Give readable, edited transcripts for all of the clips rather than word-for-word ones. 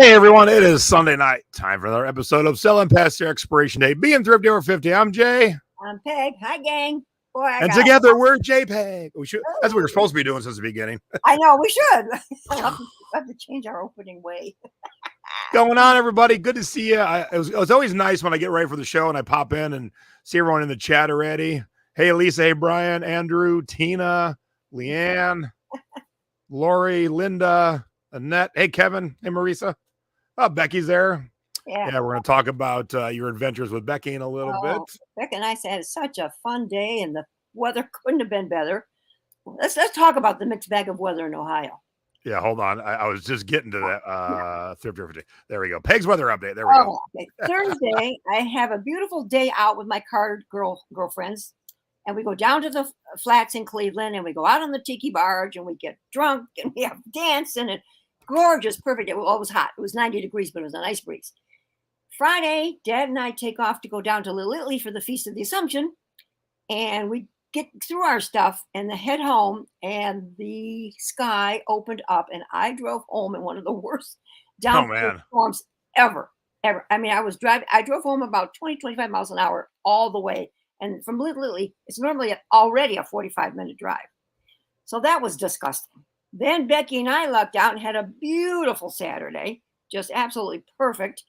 Hey everyone, it is Sunday night. Time for another episode of Selling Past Their Expiration Date. Being Thrifty Over 50. I'm Jay. I'm Peg. Hi, gang. Boy, And together we're JPEG. That's what we're supposed to be doing since the beginning. I know, we should. We'll have to change our opening way. Going on, everybody? Good to see you. It was always nice when I get ready for the show and I pop in and see everyone in the chat already. Hey, Lisa. Hey, Brian, Andrew, Tina, Leanne, Lori, Linda, Annette. Hey, Kevin. Hey, Marisa. Oh, Becky's there. Yeah, we're going to talk about your adventures with Becky in a little bit. Becky and I had such a fun day, and the weather couldn't have been better. Let's talk about the mixed bag of weather in Ohio. Yeah, hold on. I was just getting to that. Thrifty. There we go. Peg's weather update. There we go. Okay. Thursday, I have a beautiful day out with my card girlfriends, and we go down to the flats in Cleveland, and we go out on the tiki barge, and we get drunk, and we have dance, and it's gorgeous, perfect. It was hot. It was 90 degrees, but it was a nice breeze. Friday, Dad and I take off to go down to Little Italy for the Feast of the Assumption, and we get through our stuff and head home, and the sky opened up, and I drove home in one of the worst downpour storms ever. I mean, I drove home about 25 miles an hour all the way, and from Little Italy, it's normally already a 45-minute drive. So that was disgusting. Then Becky and I lucked out and had a beautiful Saturday, just absolutely perfect.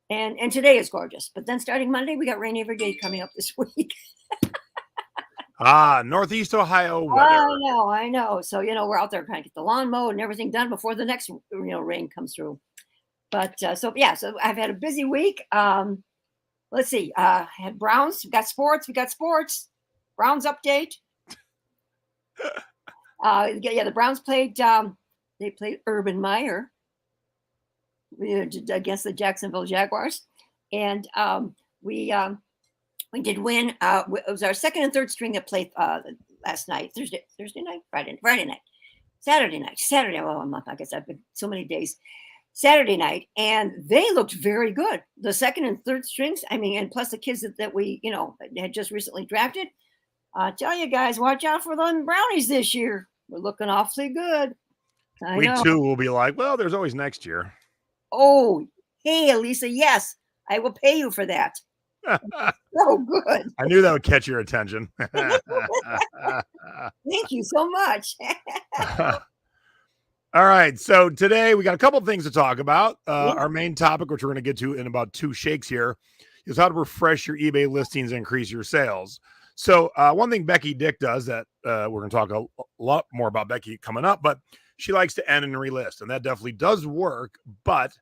And today is gorgeous. But then starting Monday, we got rain every day coming up this week. Northeast Ohio weather. I know. So, we're out there trying to get the lawn mowed and everything done before the next, rain comes through. But so I've had a busy week. Let's see. I had Browns. We got sports. Browns update. The Browns played. They played Urban Meyer against the Jacksonville Jaguars, and we did win. It was our second and third string that played last night, Thursday night, Friday night, Saturday night. Oh, I guess I've been so many days. Saturday night, and they looked very good. The second and third strings. I mean, and plus the kids that we had just recently drafted. I tell you guys, watch out for them Brownies this year. We're looking awfully good. Week 2 will be like, well, there's always next year. Oh, hey, Elisa, yes, I will pay you for that. So good. I knew that would catch your attention. Thank you so much. All right, so today we got a couple of things to talk about. Our main topic, which we're going to get to in about 2 shakes here, is how to refresh your eBay listings and increase your sales. So one thing Becky Dick does that we're going to talk a lot more about Becky coming up, but she likes to end and relist, and that definitely does work. But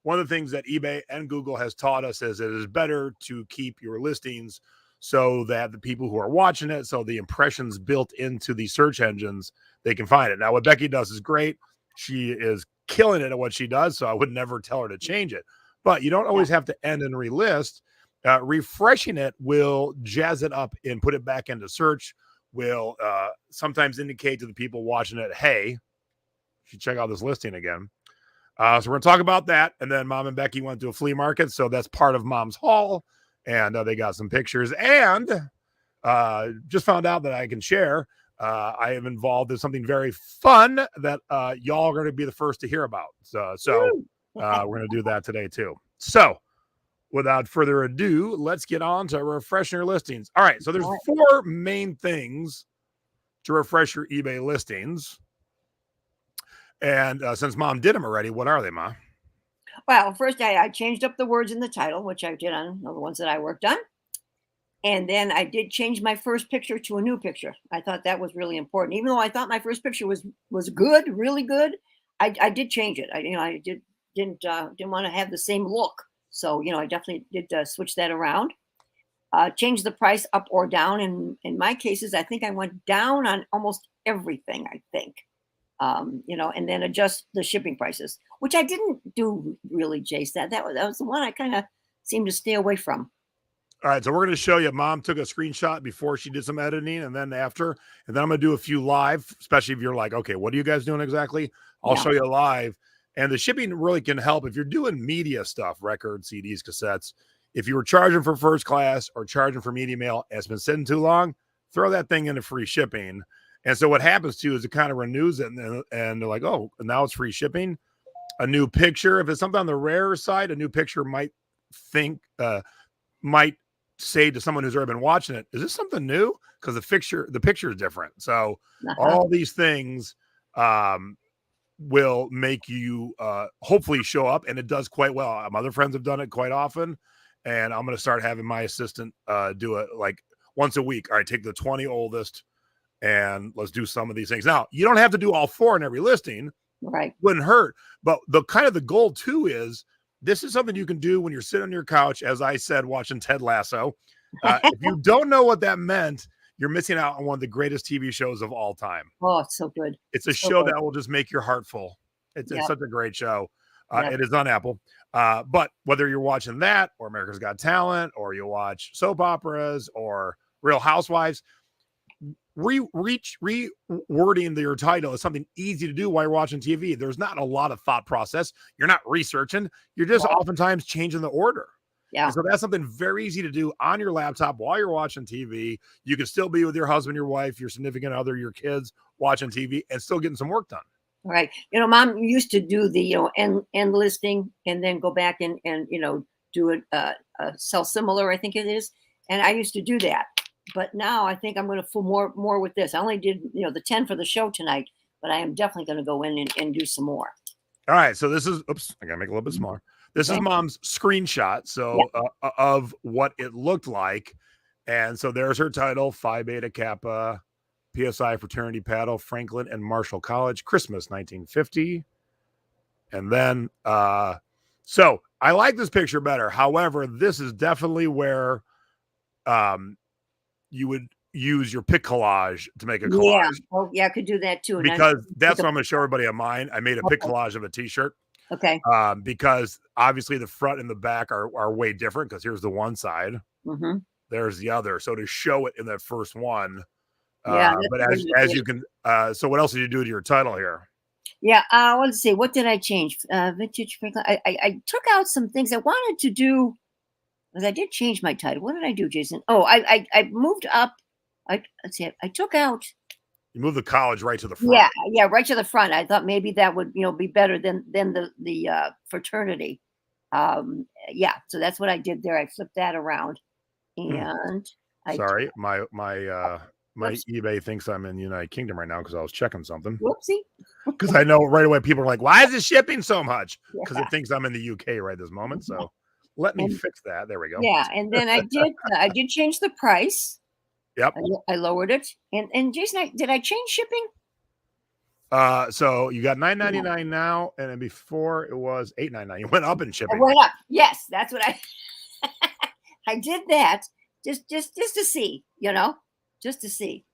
one of the things that eBay and Google has taught us is it is better to keep your listings so that the people who are watching it, so the impressions built into the search engines, they can find it. Now, what Becky does is great. She is killing it at what she does, so I would never tell her to change it. But you don't always have to end and relist. Refreshing it will jazz it up and put it back into search, will sometimes indicate to the people watching it, hey, you should check out this listing again. So we're going to talk about that. And then Mom and Becky went to a flea market, so that's part of Mom's haul. And they got some pictures. And just found out that I can share. I am involved in something very fun that y'all are going to be the first to hear about. So we're going to do that today, too. So without further ado, let's get on to refreshing your listings. All right, so there's 4 main things to refresh your eBay listings. And since Mom did them already, what are they, Ma? Well, first I changed up the words in the title, which I did on the ones that I worked on. And then I did change my first picture to a new picture. I thought that was really important. Even though I thought my first picture was good, really good, I did change it. I didn't want to have the same look. So, I definitely did switch that around. Change the price up or down. And in my cases, I think I went down on almost everything, I think. And then adjust the shipping prices, which I didn't do really, Jace. That was the one I kind of seemed to stay away from. All right, so we're going to show you. Mom took a screenshot before she did some editing and then after. And then I'm going to do a few live, especially if you're like, okay, what are you guys doing exactly? I'll show you live. And the shipping really can help if you're doing media stuff, records, CDs, cassettes. If you were charging for first class or charging for media mail and it's been sitting too long, throw that thing into free shipping. And so what happens too is it kind of renews it and they're like, oh, now it's free shipping. a new picture. If it's something on the rare side, a new picture might say to someone who's already been watching it, is this something new? Because the picture is different. So all these things will make you hopefully show up, and it does quite well. My other friends have done it quite often, and I'm going to start having my assistant do it like once a week. All right, take the 20 oldest and let's do some of these things. Now, you don't have to do all 4 in every listing. Right. Wouldn't hurt. But the goal too is this is something you can do when you're sitting on your couch, as I said, watching Ted Lasso. If you don't know what that meant, you're missing out on one of the greatest TV shows of all time. Oh, it's so good. It's a show that will just make your heart full. It's such a great show. It is on Apple. But whether you're watching that or America's Got Talent, or you watch soap operas or Real Housewives, rewording your title is something easy to do while you're watching TV. There's not a lot of thought process. You're not researching. You're just oftentimes changing the order. Yeah. And so that's something very easy to do on your laptop while you're watching TV. You can still be with your husband, your wife, your significant other, your kids watching TV and still getting some work done. Right. Mom used to do the, end listing and then go back and do it, sell similar, I think it is. And I used to do that. But now I think I'm going to fool more with this. I only did, the 10 for the show tonight, but I am definitely going to go in and do some more. All right. So this is, I got to make it a little bit smaller. This is Mom's screenshot. So of what it looked like. And so there's her title, Phi Beta Kappa, PSI Fraternity Paddle, Franklin and Marshall College, Christmas 1950. And then, so I like this picture better. However, this is definitely where you would use your pic collage to make a collage. Yeah. Oh, yeah, I could do that too. Because that's what I'm going to show everybody on mine. I made a pic collage of a t-shirt. Okay. Because obviously the front and the back are way different, because here's the one side. Mm-hmm. There's the other. So to show it in that first one. But as you can, so what else did you do to your title here? Yeah. Let's see. What did I change? Vintage Franklin. I took out some things I wanted to do. Because I did change my title. What did I do, Jason? Oh, I moved up. Let's see. I took out. You moved the college right to the front. Yeah, right to the front. I thought maybe that would, be better than the fraternity. So that's what I did there. I flipped that around, and sorry, my eBay thinks I'm in the United Kingdom right now because I was checking something. Whoopsie. Because I know right away people are like, "Why is it shipping so much?" Because it thinks I'm in the UK right this moment. So let me fix that. There we go. Yeah, and then I did change the price. Yep. I lowered it. And Jason, did I change shipping? So you got $9.99 now, and then before it was $8.99. You went up in shipping. I went up. Yes, that's what I I did that just to see, just to see.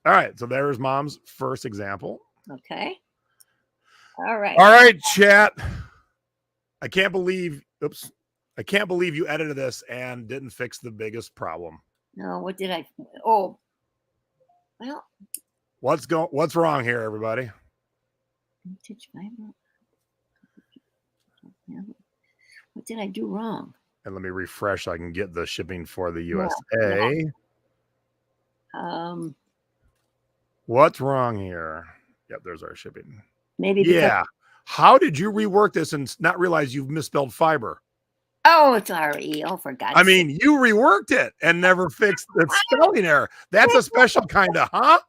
All right, so there's Mom's first example. Okay. All right, chat. I can't believe you edited this and didn't fix the biggest problem. No, what did I? Oh, well. What's wrong here, everybody? What did I do wrong? And let me refresh so I can get the shipping for the USA. What's wrong here? Yep, there's our shipping. Maybe. Yeah. How did you rework this and not realize you've misspelled fiber? Oh, it's RE. Oh, for God's sake. You reworked it and never fixed the spelling error. That's a special kind of, huh?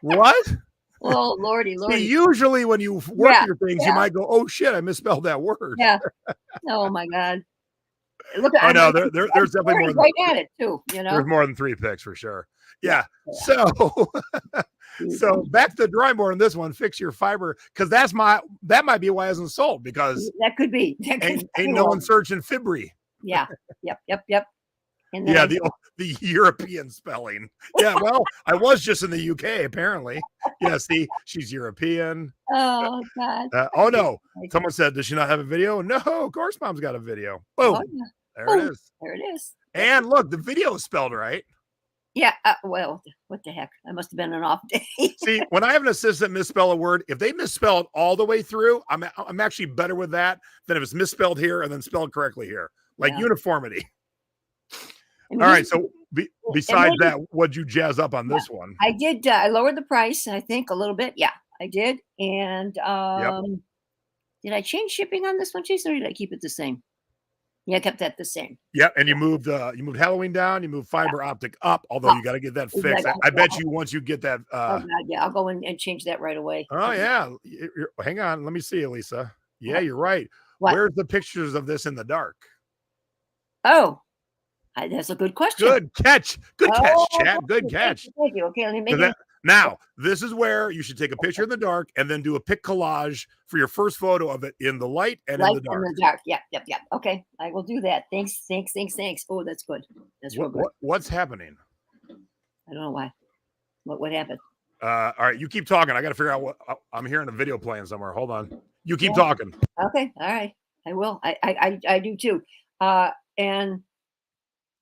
What? Oh, Lordy. See, usually when you work your things, you might go, "Oh shit, I misspelled that word." Yeah. Oh my God. Look, I know there's definitely more than right at it too. There's more than 3 picks for sure. Yeah. So back to the drawing board on this one. Fix your fiber, because that might be why it isn't sold, because that could be. Ain't no one searching Fibri. Yeah. Yep. And then the European spelling. Yeah, well, I was just in the UK apparently. Yeah, see, she's European. Oh God. Oh no! Someone said, "Does she not have a video?" No, of course, Mom's got a video. Boom. Oh, yeah. There it is. There it is. And look, the video is spelled right. Yeah. Well, what the heck? I must have been an off day. See, when I have an assistant misspell a word, if they misspell it all the way through, I'm actually better with that than if it's misspelled here and then spelled correctly here. Like uniformity. All right. So besides that, what'd you jazz up on this one? I did. I lowered the price, I think, a little bit. Yeah. I did. And Yep. did I change shipping on this one, Jason, or did I keep it the same? Yeah, I kept that the same. Yep. And Yeah. you moved Halloween down, you moved fiber optic up, although Oh, you got to get that fixed. exactly. I bet you once you get that Oh God, yeah, I'll go in and change that right away. oh yeah. Hang on, let me see, Elisa. Yeah, you're right. What? Where's the pictures of this in the dark? Oh, that's a good question. Good catch. Good catch, Oh, chat. Good thank catch. you, thank you. Okay, let me make That, it. now, this is where you should take a picture in the dark and then do a pic collage for your first photo of it in the light and in Light the in dark. the dark. Yep, yep, yep. Okay, I will do that. Thanks, thanks, thanks, thanks. Oh, that's good. That's real good. What's happening? I don't know why. What happened? All right, you keep talking. I got to figure out what I'm hearing a video playing somewhere. Hold on. You keep Yeah. talking. Okay, all right. I will. I do too. And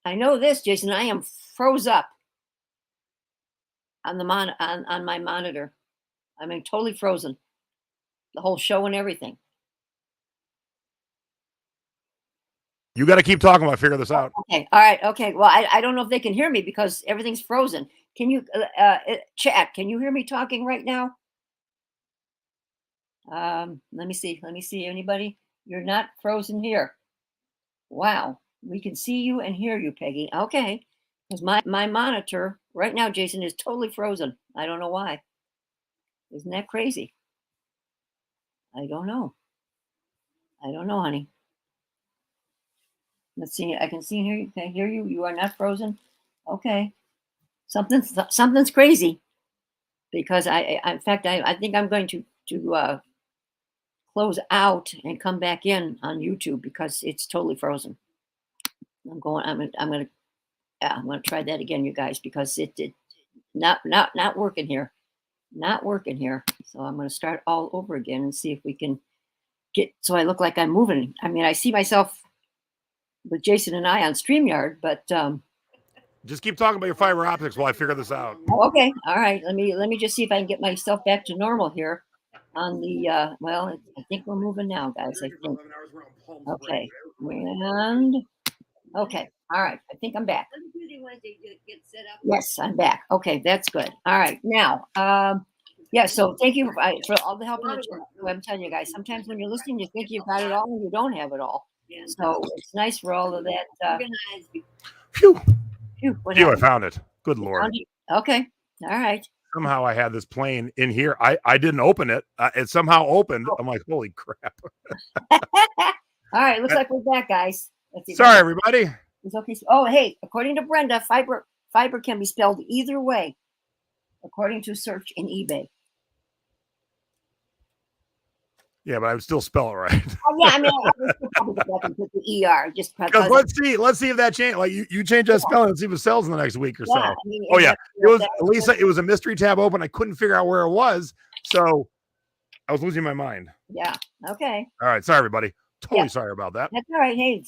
I know this, Jason. I am froze up on the on my monitor. I mean, totally frozen. The whole show and everything. You got to keep talking while I figure this out. Okay. All right. Okay. Well, I don't know if they can hear me because everything's frozen. Can you chat? Can you hear me talking right now? Let me see. Let me see. Anybody? You're not frozen here. Wow. We can see you and hear you, Peggy. Okay. Because my monitor right now, Jason, is totally frozen. I don't know why. Isn't that crazy? I don't know. I don't know, honey. Let's see. I can see and hear you. Can I hear you? You are not frozen. Okay. Something's crazy. Because in fact, I think I'm going to close out and come back in on YouTube because it's totally frozen. I'm gonna try that again, you guys, because it did not working here, not working here. So I'm gonna start all over again and see if we can get so I look like I'm moving. I mean, I see myself with Jason and I on StreamYard, but just keep talking about your fiber optics while I figure this out. Okay, all right. Let me just see if I can get myself back to normal here on the well, I think we're moving now, guys. I think. Okay. And okay. All right. I think I'm back. Yes, I'm back. Okay, that's good. All right. Now, yeah, so thank you for all the help in the chat. I'm telling you guys, sometimes when you're listening, you think you've got it all and you don't have it all. So it's nice for all of that. Phew. Phew, I found it. Good Lord. Okay. All right. Somehow I had this playing in here. I didn't open it. It somehow opened. I'm like, holy crap. All right. Looks like we're back, guys. Sorry, everybody. It's okay. Oh, hey, according to Brenda, fiber can be spelled either way, according to search in eBay. Yeah, but I would still spell it right. Oh, yeah, I mean, I would still probably go back and put the ER just because. Let's see if that change. Like you change that spelling and see if it sells in the next week or so. I mean, oh yeah, it was Lisa. It was a mystery tab open. I couldn't figure out where it was, so I was losing my mind. Yeah. Okay. All right. Sorry, everybody. Totally sorry about that. That's all right. Hey,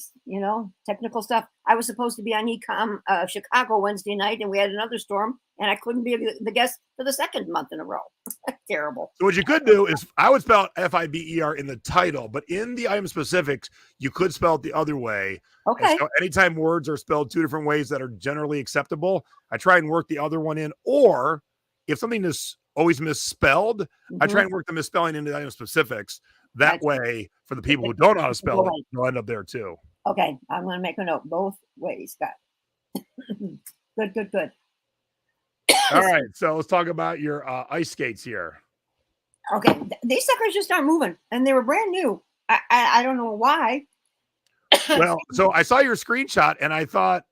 technical stuff. I was supposed to be on Ecom Chicago Wednesday night, and we had another storm, and I couldn't be the guest for the second month in a row. Terrible. So what you could do is I would spell FIBER in the title, but in the item specifics, you could spell it the other way. Okay. So anytime words are spelled two different ways that are generally acceptable, I try and work the other one in. Or if something is always misspelled, I try and work the misspelling into the item specifics. That way, for the people who don't know how to spell it, they'll end up there too. Okay, I'm going to make a note both ways. Good. All right, so let's talk about your ice skates here. Okay, these suckers just aren't moving, and they were brand new. I don't know why. Well, so I saw your screenshot, and I thought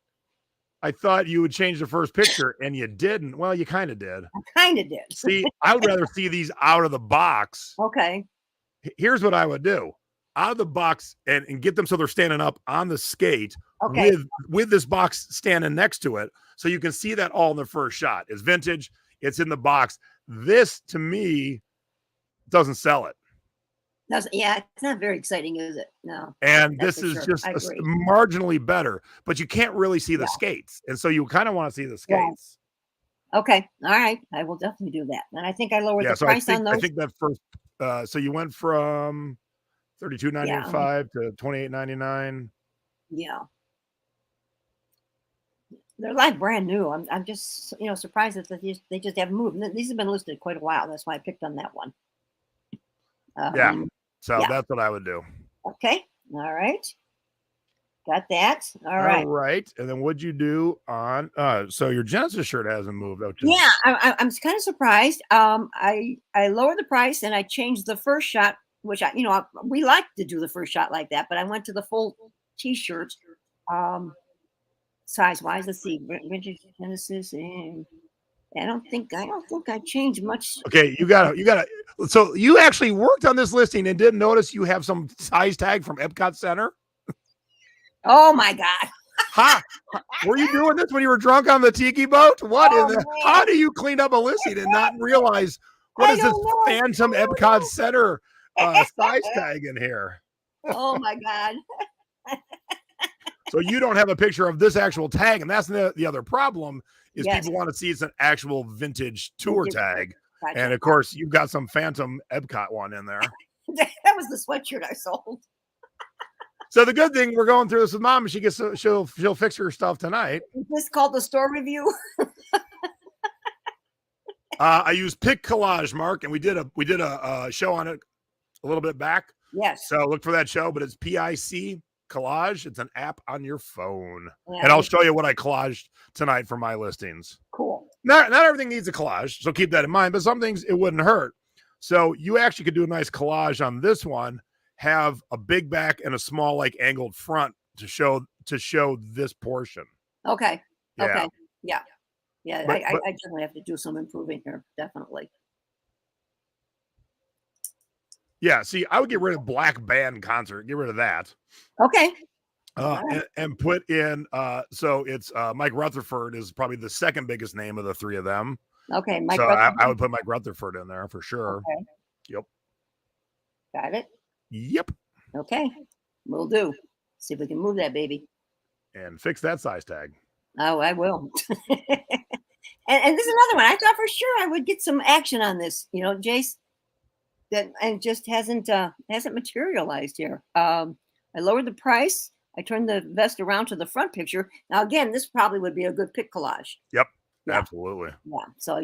you would change the first picture, and you didn't. Well, you kind of did. I kind of did. See, I would rather see these out of the box. Okay. Here's what I would do. Out of the box and get them so they're standing up on the skate with this box standing next to it. So you can see that all in the first shot. It's vintage. It's in the box. This, to me, doesn't sell it. Yeah, it's not very exciting, is it? No. And this is just marginally better, but you can't really see the skates. And so you kind of want to see the skates. Yeah. Okay. All right. I will definitely do that. And I think I lowered the price on those. I think that first, so you went from $32.95 to $28.99. Yeah. They're like brand new. I'm just surprised that they just haven't moved. And these have been listed quite a while. That's why I picked on that one. Yeah. So yeah. that's what I would do. Okay. All right. Got that. All All right. right. And then what'd you do on so your Genesis shirt hasn't moved out. Yeah, I'm kind of surprised. I lowered the price and I changed the first shot, which we like to do the first shot like that, but I went to the full t-shirt size wise. Let's see, vintage Genesis, and I don't think I changed much. Okay, you gotta. So you actually worked on this listing and didn't notice you have some size tag from Epcot Center. Oh my God! Ha! Were you doing this when you were drunk on the tiki boat? What in the? How do you clean up a listing and not realize what is this phantom Epcot Center size tag in here? Oh my God! So you don't have a picture of this actual tag, and that's the other problem is people want to see it's an actual vintage tour tag, and of course you've got some phantom Epcot one in there. That was the sweatshirt I sold. So the good thing, we're going through this with Mom, and she'll fix her stuff tonight. Is this called the store review? I used Pic Collage, Mark, and we did a show on it a little bit back. Yes. So look for that show, but it's PIC Collage. It's an app on your phone, and I'll show you what I collaged tonight for my listings. Cool. Not everything needs a collage, so keep that in mind. But some things it wouldn't hurt. So you actually could do a nice collage on this one. Have a big back and a small, like, angled front to show this portion. Okay. Yeah. Okay. Yeah. Yeah. I definitely have to do some improving here. Definitely. Yeah. See, I would get rid of Black Band Concert. Get rid of that. Okay. And put in. So it's Mike Rutherford is probably the second biggest name of the three of them. Okay. So I would put Mike Rutherford in there for sure. Okay. Yep. Got it. Yep. Okay. Will do. See if we can move that baby. And fix that size tag. Oh, I will. and this is another one. I thought for sure I would get some action on this, Jace. And just hasn't materialized here. I lowered the price. I turned the vest around to the front picture. Now, again, this probably would be a good pic collage. Yep. Yeah. Absolutely. Yeah. So I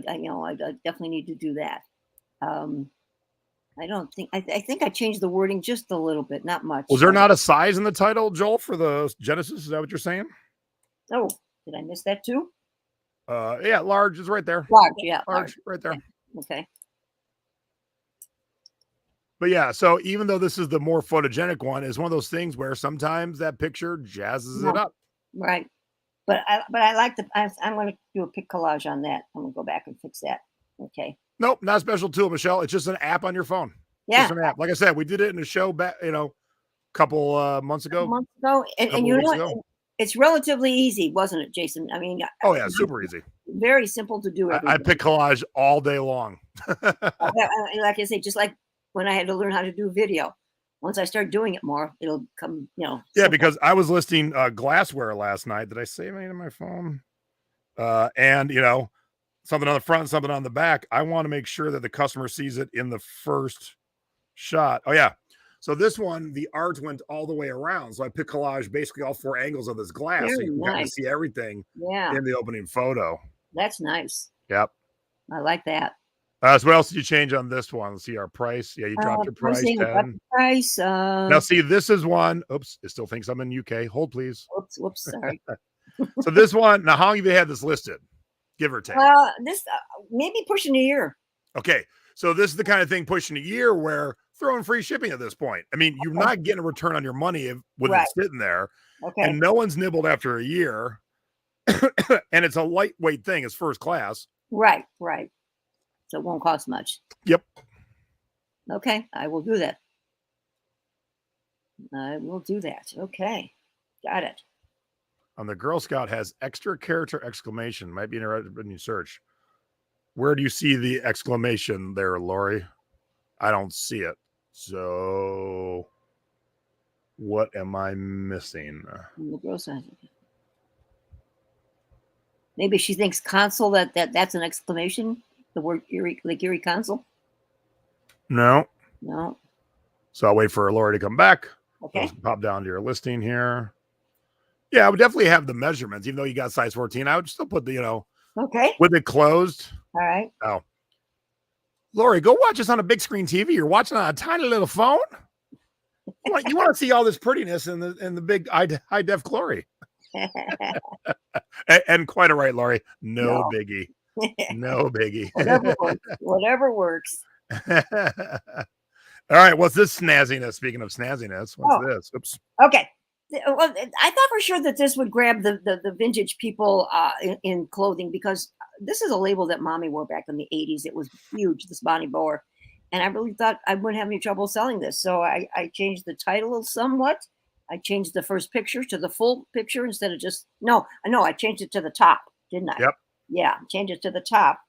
definitely need to do that. I don't think I think I changed the wording just a little bit, not much. Was there not a size in the title, Joel, for the Genesis? Is that what you're saying? Oh, did I miss that too? Yeah, large is right there. Large, yeah. Large. Right there. Okay. But yeah, so even though this is the more photogenic one, it's one of those things where sometimes that picture jazzes it up. Right. But I like I'm going to do a pic collage on that. I'm going to go back and fix that. Okay. Nope, not a special tool, Michelle. It's just an app on your phone. Yeah. Just an app. Like I said, we did it in a show back, couple months ago. And it's relatively easy, wasn't it, Jason? I mean, oh yeah, super easy. Very simple to do. I pick collage all day long. Like I say, just like when I had to learn how to do video. Once I start doing it more, it'll come, Yeah, simple. because I was listing glassware last night. Did I save anything on my phone? And something on the front, something on the back. I want to make sure that the customer sees it in the first shot. Oh yeah. So this one, the art went all the way around. So I pick collage basically all four angles of this glass. Very so you can nice. kind of see everything in the opening photo. That's nice. Yep. I like that. So what else did you change on this one? Let's see our price. Yeah, you dropped your price. Now see, this is one. Oops, it still thinks I'm in UK. Hold please. Whoops, sorry. So this one, now how long have you had this listed? Give or take. This maybe pushing a year. Okay. So this is the kind of thing pushing a year where throwing free shipping at this point. I mean, you're not getting a return on your money with it sitting there. Okay. And no one's nibbled after a year. And it's a lightweight thing. It's first class. Right. So it won't cost much. Yep. Okay. I will do that. Okay. Got it. On the Girl Scout has extra character exclamation. Might be interested when you search. Where do you see the exclamation there, Lori? I don't see it. So what am I missing? The Girl Scout. Maybe she thinks console that's an exclamation. The word Erie console. No. So I'll wait for Lori to come back. Okay. Let's pop down to your listing here. Yeah, I would definitely have the measurements, even though you got size 14. I would still put the, Okay. with it closed. All right. Oh, Lori, go watch us on a big screen TV. You're watching on a tiny little phone. You want to see all this prettiness in the big high def glory. And quite a right, Lori. No No. biggie. No biggie. Whatever works. Whatever works. All right. What's this snazziness? Speaking of snazziness, what's this? Oops. Okay. Well, I thought for sure that this would grab the vintage people in clothing, because this is a label that Mommy wore back in the 80s. It was huge, this Bonnie Boer. And I really thought I wouldn't have any trouble selling this. So I changed the title somewhat. I changed the first picture to the full picture instead of just, I changed it to the top, didn't I? Yep. Yeah, changed it to the top.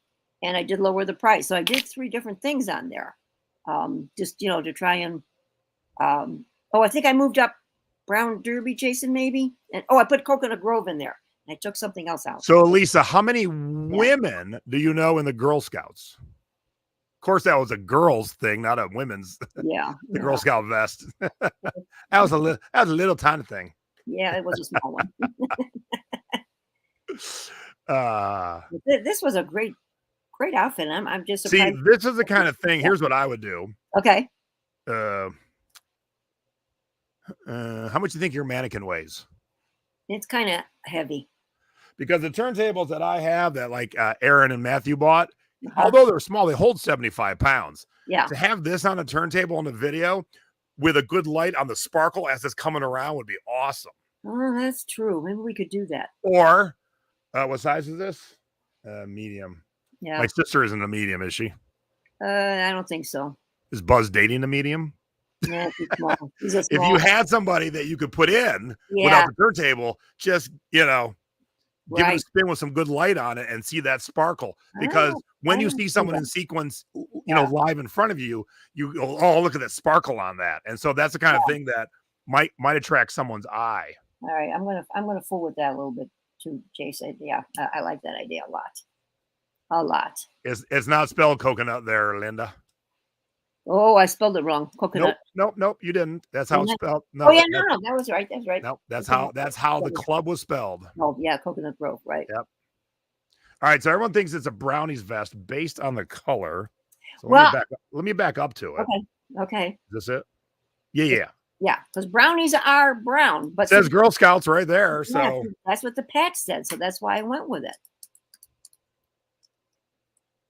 And I did lower the price. So I did 3 different things on there. Just, to try and, I think I moved up Brown Derby, Jason, maybe. And I put Coconut Grove in there. And I took something else out. So, Lisa, how many women do you know in the Girl Scouts? Of course, that was a girls thing, not a women's. Yeah. The Girl Scout vest. that was a little tiny thing. Yeah, it was a small one. This was a great outfit. I'm just surprised. See, this is the kind of thing. Here's what I would do. Okay. How much do you think your mannequin weighs? It's kind of heavy. Because the turntables that I have that like Aaron and Matthew bought, although they're small, they hold 75 pounds. Yeah. To have this on a turntable on the video with a good light on the sparkle as it's coming around would be awesome. Oh, that's true. Maybe we could do that. Or what size is this? Medium. Yeah. My sister isn't a medium, is she? I don't think so. Is Buzz dating a medium? Yeah, he's small. He's a small. If you had somebody that you could put in without the turntable, just give it a spin with some good light on it and see that sparkle. Because when you see someone in sequence, live in front of you, you go, oh, look at that sparkle on that. And so that's the kind of thing that might attract someone's eye. All right, I'm gonna fool with that a little bit too, Jason. Yeah, I like that idea a lot. A lot. It's not spelled coconut there, Linda. Oh, I spelled it wrong. Coconut. Nope, you didn't. That's how it's spelled. No, no, that was right. That's right. No, that's how the club was spelled. Oh, yeah, Coconut Grove, right. Yep. All right, so everyone thinks it's a brownies vest based on the color. So let me back up to it. Okay. Is this it? Yeah. Yeah, because brownies are brown. But it says Girl Scouts right there. So that's what the patch said. So that's why I went with it.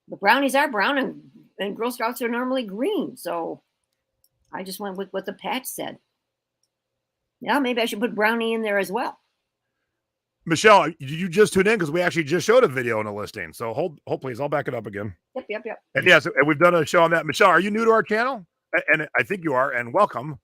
The brownies are brown and Girl Scouts are normally green. So I just went with what the patch said. Yeah, maybe I should put brownie in there as well. Michelle, you just tuned in because we actually just showed a video on a listing. So hold please. I'll back it up again. Yep. And yes, and we've done a show on that. Michelle, are you new to our channel? And I think you are. And welcome.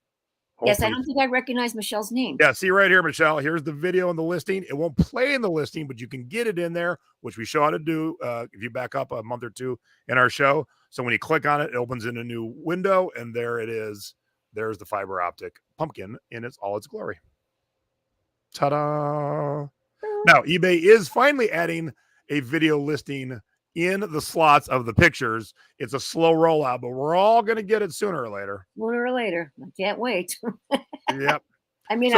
Yes, I don't think I recognize Michelle's name. Yeah, see right here, Michelle. Here's the video in the listing. It won't play in the listing, but you can get it in there, which we show how to do if you back up a month or two in our show. So when you click on it, it opens in a new window, and there it is. There's the fiber optic pumpkin in all its glory. Ta-da! Now, eBay is finally adding a video listing in the slots of the pictures. It's a slow rollout, but we're all going to get it sooner or later. Sooner or later. I can't wait. Yep. I mean,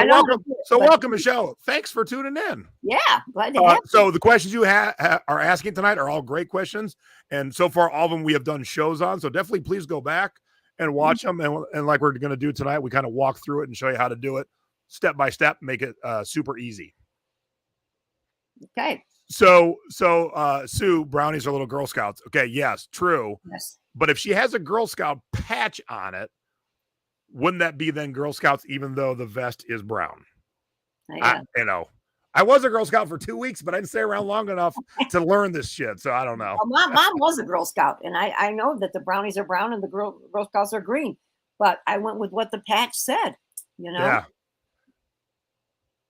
welcome, Michelle. Thanks for tuning in. Yeah, glad to have so the questions you are asking tonight are all great questions, and so far all of them we have done shows on. So definitely, please go back and watch them. And like we're going to do tonight, we kind of walk through it and show you how to do it step by step, make it super easy. Okay. So Sue, brownies are little Girl Scouts. Okay, yes, true. Yes. But if she has a Girl Scout patch on it, wouldn't that be then Girl Scouts, even though the vest is brown? Yeah. I was a Girl Scout for 2 weeks, but I didn't stay around long enough to learn this shit. So I don't know. Well, Mom was a Girl Scout, and I know that the brownies are brown and the Girl Scouts are green. But I went with what the patch said. Yeah.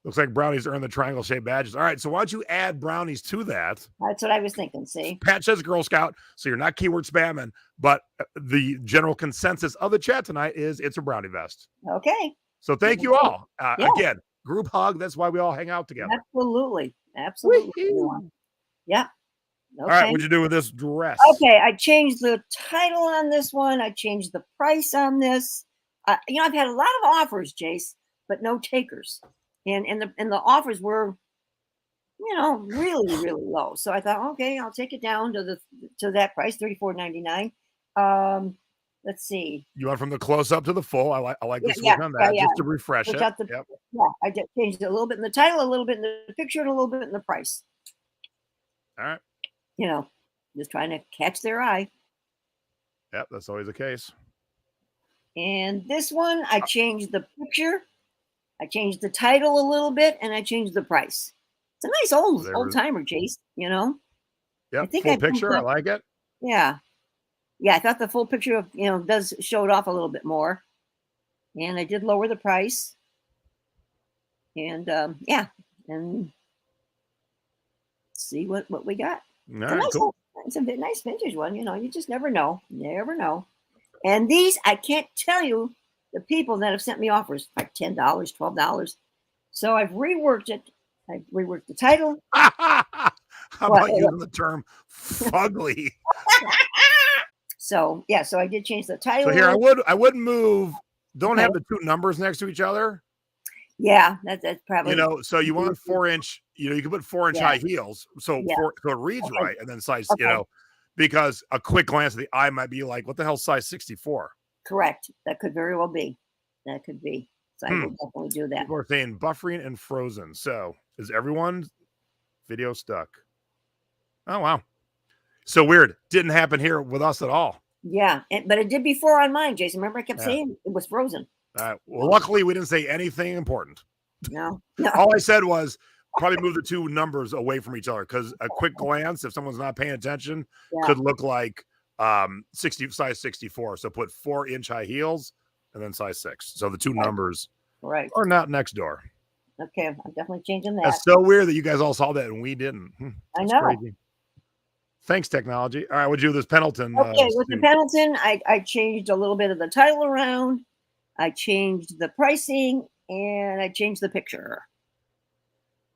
Looks like brownies earn the triangle-shaped badges. All right, so why don't you add brownies to that? That's what I was thinking, see? Patch says Girl Scout, so you're not keyword spamming, but the general consensus of the chat tonight is it's a brownie vest. Okay. So thank you all. Again, group hug. That's why we all hang out together. Absolutely. Yeah. Okay. All right, what'd you do with this dress? Okay, I changed the title on this one. I changed the price on this. I've had a lot of offers, Jace, but no takers. and the offers were, really, really low. So I thought, okay, I'll take it down to that price, $34.99. Let's see. You went from the close up to the full. I like Yeah, the switch on that, yeah. just to refresh Switch it. out Yep. yeah, I did changed it a little bit in the title, a little bit in the picture, and a little bit in the price. All right. Just trying to catch their eye. Yep, that's always the case. And this one, I changed the picture, I changed the title a little bit, and I changed the price. It's a nice old timer, Jace. Yep, I think full picture. I like it. Yeah, I thought the full picture of does show it off a little bit more, and I did lower the price. And and see what we got. All right, cool. It's a nice vintage one. You just never know. Never know. And these, I can't tell you the people that have sent me offers like $10, $12. So I've reworked it. I've reworked the title. How about using the term fugly? So I did change the title. So here I would move. Don't have the two numbers next to each other. Yeah, that's probably so you want 4-inch, you can put 4-inch high heels. So so it reads right, and then size, because a quick glance of the eye might be like, what the hell size 64? Correct. That could very well be. That could be. So I will definitely do that. People are saying buffering and frozen. So is everyone's video stuck? Oh wow. So weird. Didn't happen here with us at all. Yeah, but it did before on mine, Jason. Remember I kept saying it was frozen. Well, luckily we didn't say anything important. No. All I said was probably move the two numbers away from each other, because a quick glance, if someone's not paying attention, could look like size 64. So put 4-inch high heels and then size 6. So the two numbers are not next door. Okay, I'm definitely changing that. That's so weird that you guys all saw that and we didn't. I know. Crazy. Thanks, technology. All right, what'd you do this Pendleton? Okay, with the Pendleton, I changed a little bit of the title around. I changed the pricing, and I changed the picture.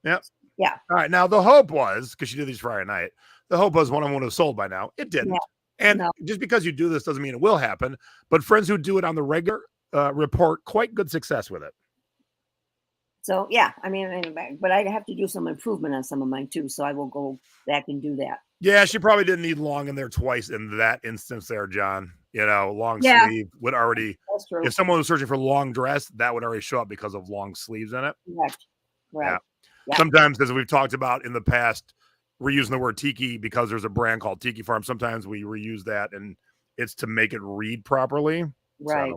Yep. Yeah. All right. Now the hope was, because she did these Friday night, the hope was one of them would have sold by now. It didn't. Yeah. And just because you do this doesn't mean it will happen. But friends who do it on the regular report quite good success with it. So yeah, but I have to do some improvement on some of mine too. So I will go back and do that. Yeah, she probably didn't need long in there twice in that instance there, John. Long sleeve would already, if someone was searching for long dress, that would already show up because of long sleeves in it. Correct. Right. Yeah. Sometimes, as we've talked about in the past, we're using the word tiki because there's a brand called Tiki Farm. Sometimes we reuse that, and it's to make it read properly. Right.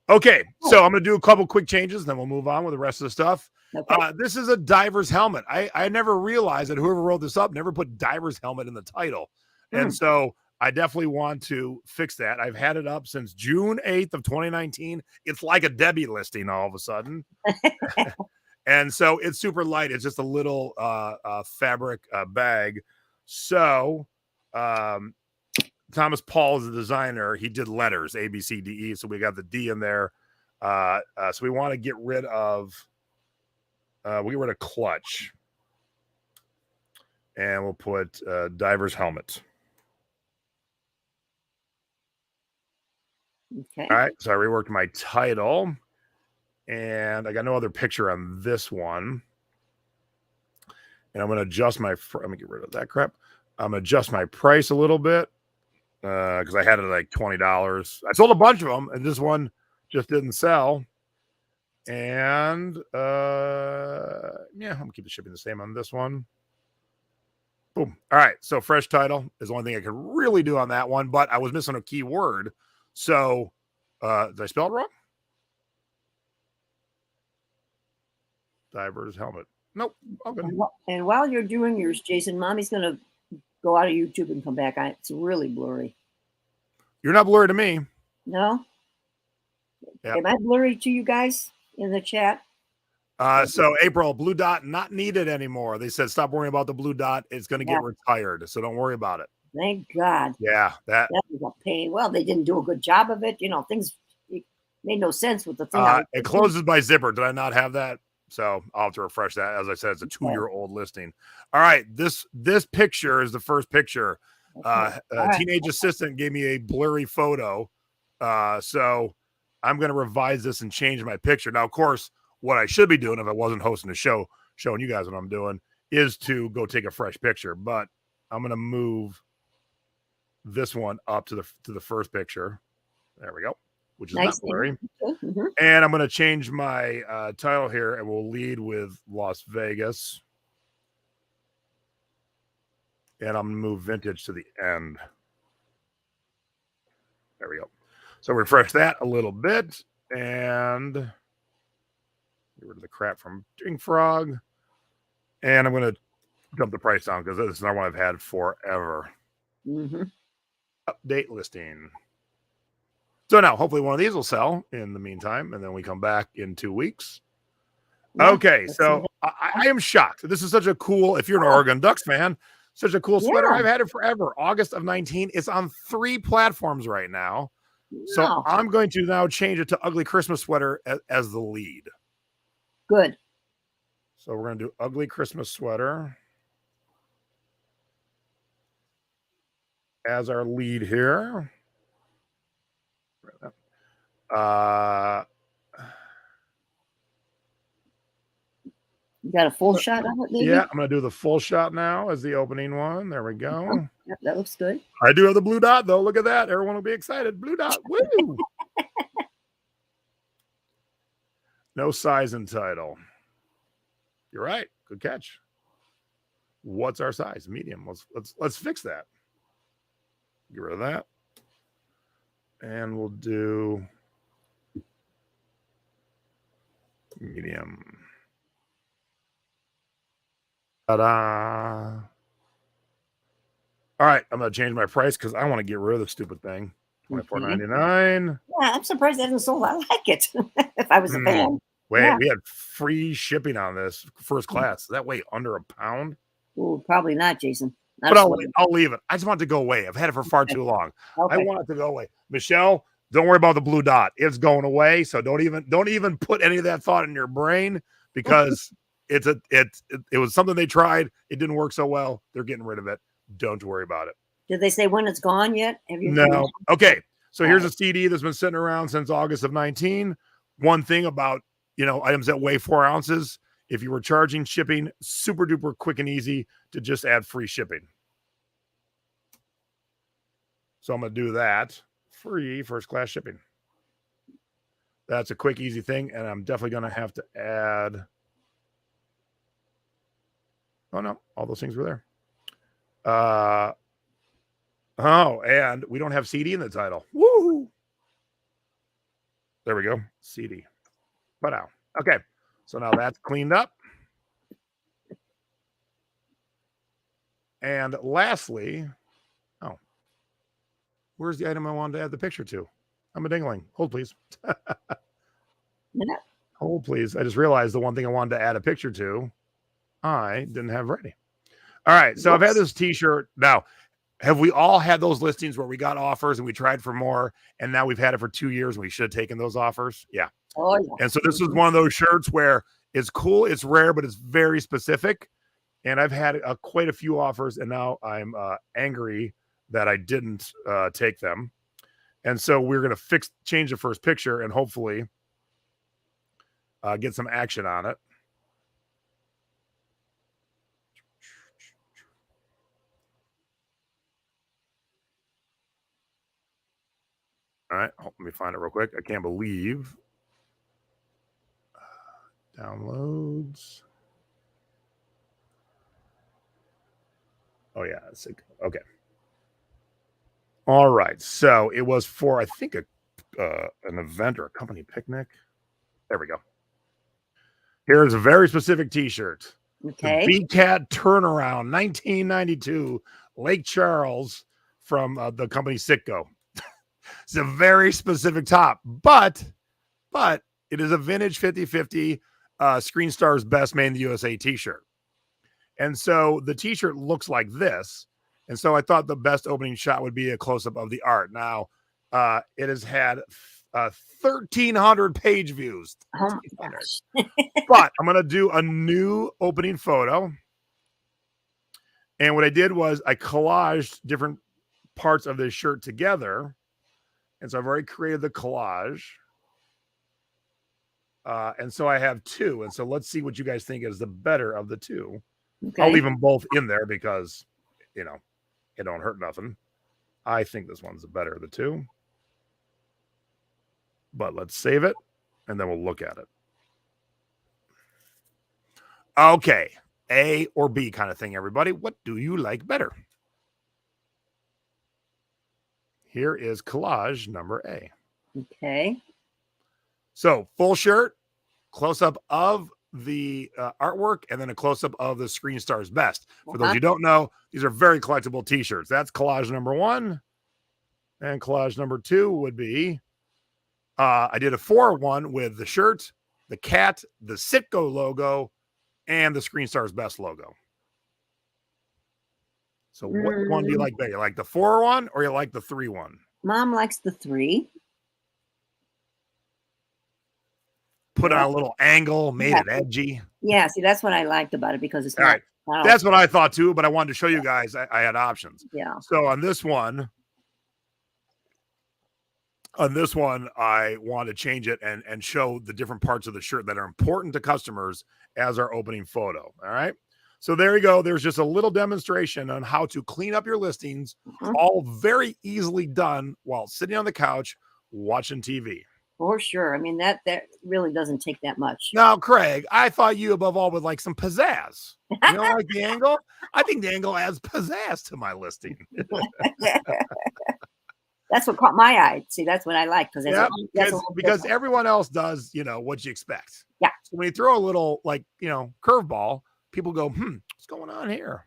Okay, so I'm going to do a couple quick changes, then we'll move on with the rest of the stuff. Okay. This is a diver's helmet. I never realized that whoever wrote this up never put diver's helmet in the title. And so I definitely want to fix that. I've had it up since June 8th of 2019. It's like a Debbie listing all of a sudden. And so it's super light. It's just a little fabric bag. So Thomas Paul is the designer. He did letters, A, B, C, D, E. So we got the D in there. So we want to get rid of, clutch. And we'll put diver's helmet. Okay. All right. So I reworked my title. And I got no other picture on this one. And I'm going to adjust my, let me get rid of that crap. I'm going to adjust my price a little bit. Because I had it at like $20. I sold a bunch of them, and this one just didn't sell. And I'm gonna keep the shipping the same on this one. Boom. All right. So fresh title is the only thing I could really do on that one, but I was missing a key word. So did I spell it wrong? Diver's helmet. Nope. Okay. And while you're doing yours, Jason, Mommy's gonna go out of YouTube and come back on. It's really blurry. You're not blurry to me. No? Yep. Am I blurry to you guys in the chat? So April, blue dot not needed anymore. They said stop worrying about the blue dot. It's going to get retired. So don't worry about it. Thank God. Yeah. That was a pain. Well, they didn't do a good job of it. Things made no sense with the thing. It closes by zipper. Did I not have that? So I'll have to refresh that. As I said, it's a 2-year-old listing. All right. This picture is the first picture. Teenage assistant gave me a blurry photo. So I'm going to revise this and change my picture. Now, of course, what I should be doing if I wasn't hosting a show, showing you guys what I'm doing, is to go take a fresh picture. But I'm going to move this one up to the first picture. There we go, which is Nice. not blurry. Okay. Mm-hmm. And I'm going to change my title here, and we'll lead with Las Vegas. And I'm going to move vintage to the end. There we go. So refresh that a little bit, and get rid of the crap from Drink Frog. And I'm going to dump the price down because this is not one I've had forever. Mm-hmm. Update listing. So now, hopefully one of these will sell in the meantime, and then we come back in 2 weeks. Yeah, okay, so I am shocked. This is such a cool, if you're an Oregon Ducks fan, such a cool sweater. I've had it forever. August of 19. It's on 3 platforms right now. So I'm going to now change it to Ugly Christmas Sweater as the lead. Good. So we're going to do Ugly Christmas Sweater as our lead here. You got a full shot of it, maybe? Yeah, I'm going to do the full shot now as the opening one. There we go. Oh, yep, that looks good. I do have the blue dot, though. Look at that. Everyone will be excited. Blue dot. Woo! No size and title. You're right. Good catch. What's our size? Medium. Let's fix that. Get rid of that. And we'll do medium. Ta-da. All right, I'm going to change my price because I want to get rid of the stupid thing. $24.99. Yeah, I'm surprised that hasn't sold. I like it. If I was a fan. Wait, we had free shipping on this first class. Does that weigh under a pound? Ooh, probably not, Jason. But I'll leave it. I just want it to go away. I've had it for far too long. Okay. I want it to go away. Michelle, don't worry about the blue dot. It's going away. So don't even put any of that thought in your brain because it was something they tried. It didn't work so well. They're getting rid of it. Don't worry about it. Did they say when it's gone yet? No. Okay. So here's a CD that's been sitting around since August of 19. One thing about, items that weigh 4 ounces, if you were charging shipping, super duper quick and easy to just add free shipping. So I'm going to do that. Free first class shipping. That's a quick, easy thing. And I'm definitely going to have to add. Oh, no. All those things were there. And we don't have CD in the title. Woo! There we go. CD. But now. Okay. So now that's cleaned up. And lastly, where's the item I wanted to add the picture to? I'm a dingling. Hold, please. Hold, please. I just realized the one thing I wanted to add a picture to, I didn't have ready. All right. So I've had this t-shirt. Now, have we all had those listings where we got offers and we tried for more, and now we've had it for 2 years and we should have taken those offers? Yeah. Oh, yeah. And so this is one of those shirts where it's cool, it's rare, but it's very specific. And I've had quite a few offers, and now I'm angry that I didn't take them. And so we're going to change the first picture and hopefully get some action on it. All right, let me find it real quick. I can't believe. Downloads. Oh, yeah. Okay. All right. So it was for, I think, an event or a company picnic. There we go. Here's a very specific t-shirt. Okay. The B-Cat Turnaround, 1992, Lake Charles from the company Sitco. It's a very specific top, but it is a vintage 50/50 Screen Star's Best Made in the USA t-shirt. And so the t-shirt looks like this. And so I thought the best opening shot would be a close-up of the art. Now, it has had 1,300 page views. Oh my gosh. But I'm going to do a new opening photo. And what I did was I collaged different parts of this shirt together. And so I've already created the collage. And so I have two. And so let's see what you guys think is the better of the two. Okay. I'll leave them both in there because, it don't hurt nothing. I think this one's the better of the two. But let's save it, and then we'll look at it. Okay. A or B kind of thing, everybody. What do you like better? Here is collage number A. Okay. So full shirt, close-up of the artwork, and then a close-up of the Screen Stars Best. For those who don't know, these are very collectible t-shirts. That's collage number 1. And collage number 2 would be, I did a 4-1 with the shirt, the cat, the Sitco logo, and the Screen Stars Best logo. So what one do you like better? You like the 4-1 or you like the 3-1? Mom likes the 3. Put on a little angle, made it edgy. Yeah, see, that's what I liked about it because it's all right. That's what I thought too, but I wanted to show you guys I had options. Yeah. So on this one, I want to change it and show the different parts of the shirt that are important to customers as our opening photo. All right. So there you go. There's just a little demonstration on how to clean up your listings, all very easily done while sitting on the couch watching TV. For sure. I mean, that really doesn't take that much. Now, Craig, I thought you above all would like some pizzazz. You don't like the angle? I think the angle adds pizzazz to my listing. That's what caught my eye. See, that's what I like because everyone else does, what you expect. Yeah. So when you throw a little curveball, people go, what's going on here?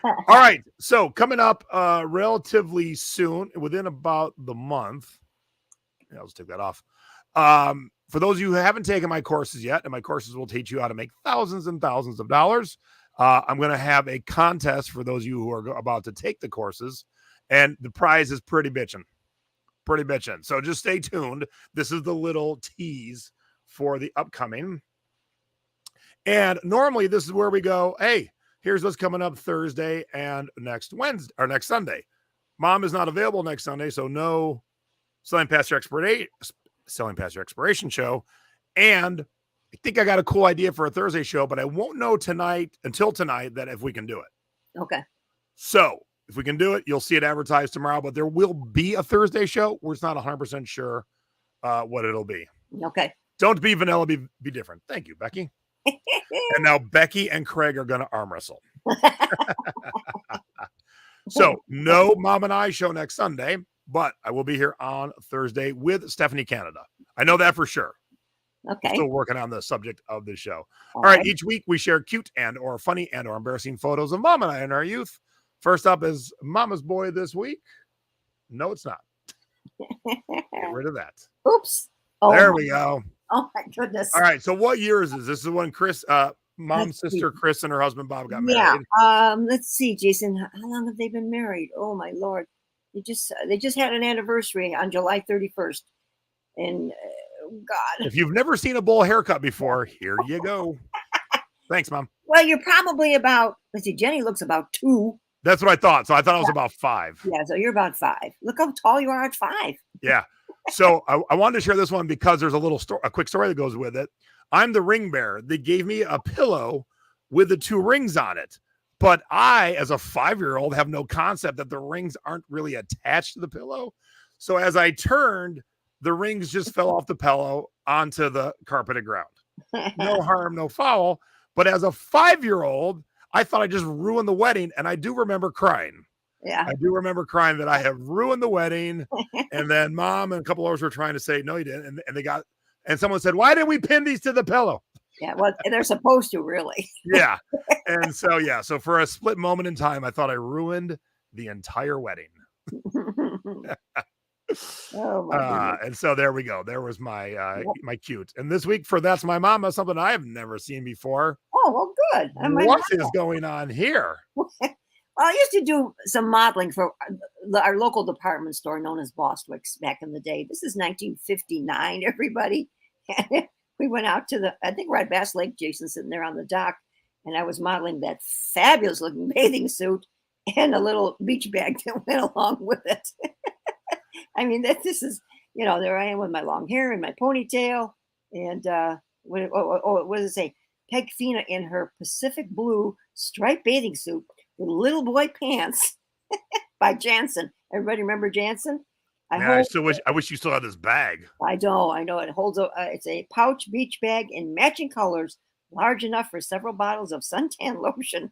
All right. So coming up relatively soon, within about the month. Yeah, I'll just take that off. For those of you who haven't taken my courses yet, and my courses will teach you how to make thousands and thousands of dollars, I'm going to have a contest for those of you who are about to take the courses, and the prize is pretty bitchin'. So just stay tuned. This is the little tease for the upcoming. And normally this is where we go, hey, here's what's coming up Thursday and next Wednesday or next Sunday. Mom is not available next Sunday, so no Selling Past Your Expiration show. And I think I got a cool idea for a Thursday show, but I won't know until tonight that if we can do it. Okay. So if we can do it, you'll see it advertised tomorrow, but there will be a Thursday show. We're just not 100% sure what it'll be. Okay. Don't be vanilla, be different. Thank you, Becky. And now Becky and Craig are going to arm wrestle. So no Mom and I show next Sunday, but I will be here on Thursday with Stephanie Canada. I know that for sure. Okay. Still working on the subject of the show. All right. Each week we share cute and or funny and or embarrassing photos of Mom and I in our youth. First up is Mama's Boy this week. No, it's not. Get rid of that. Oops. There we go. Oh my goodness. All right. So what year is this? This is when Chris, Mom's sister Chris and her husband Bob got married. Yeah. Let's see, Jason. How long have they been married? Oh my Lord. They just had an anniversary on July 31st. And God. If you've never seen a bowl haircut before, here you go. Thanks, Mom. Well, you're probably about, let's see, Jenny looks about 2. That's what I thought. So I thought I was about 5. Yeah, so you're about 5. Look how tall you are at 5. Yeah. So I wanted to share this one because there's a quick story that goes with it. I'm the ring bearer. They gave me a pillow with the 2 rings on it. But I, as a 5-year-old, have no concept that the rings aren't really attached to the pillow. So as I turned, the rings just fell off the pillow onto the carpeted ground. No harm, no foul. But as a 5-year-old, I thought I just ruined the wedding. And I do remember crying. Yeah. I do remember crying that I have ruined the wedding. And then Mom and a couple others were trying to say, no, you didn't. And someone said, why didn't we pin these to the pillow? Yeah, well, they're supposed to, really. Yeah. And so for a split moment in time, I thought I ruined the entire wedding. Oh my and so there we go. There was my my cute. And this week for That's My Mama, something I have never seen before. Oh, well, good. What is going on here? Well, I used to do some modeling for our local department store known as Bostwick's back in the day. This is 1959, everybody. We went out to I think we're at Bass Lake, Jason, sitting there on the dock, and I was modeling that fabulous looking bathing suit and a little beach bag that went along with it. I mean, this is there I am with my long hair and my ponytail. And what does it say? Peg Fina in her Pacific blue striped bathing suit with little boy pants by Jansen. Everybody remember Jansen? Man, I wish you still had this bag. I know. It holds it's a pouch beach bag in matching colors, large enough for several bottles of suntan lotion.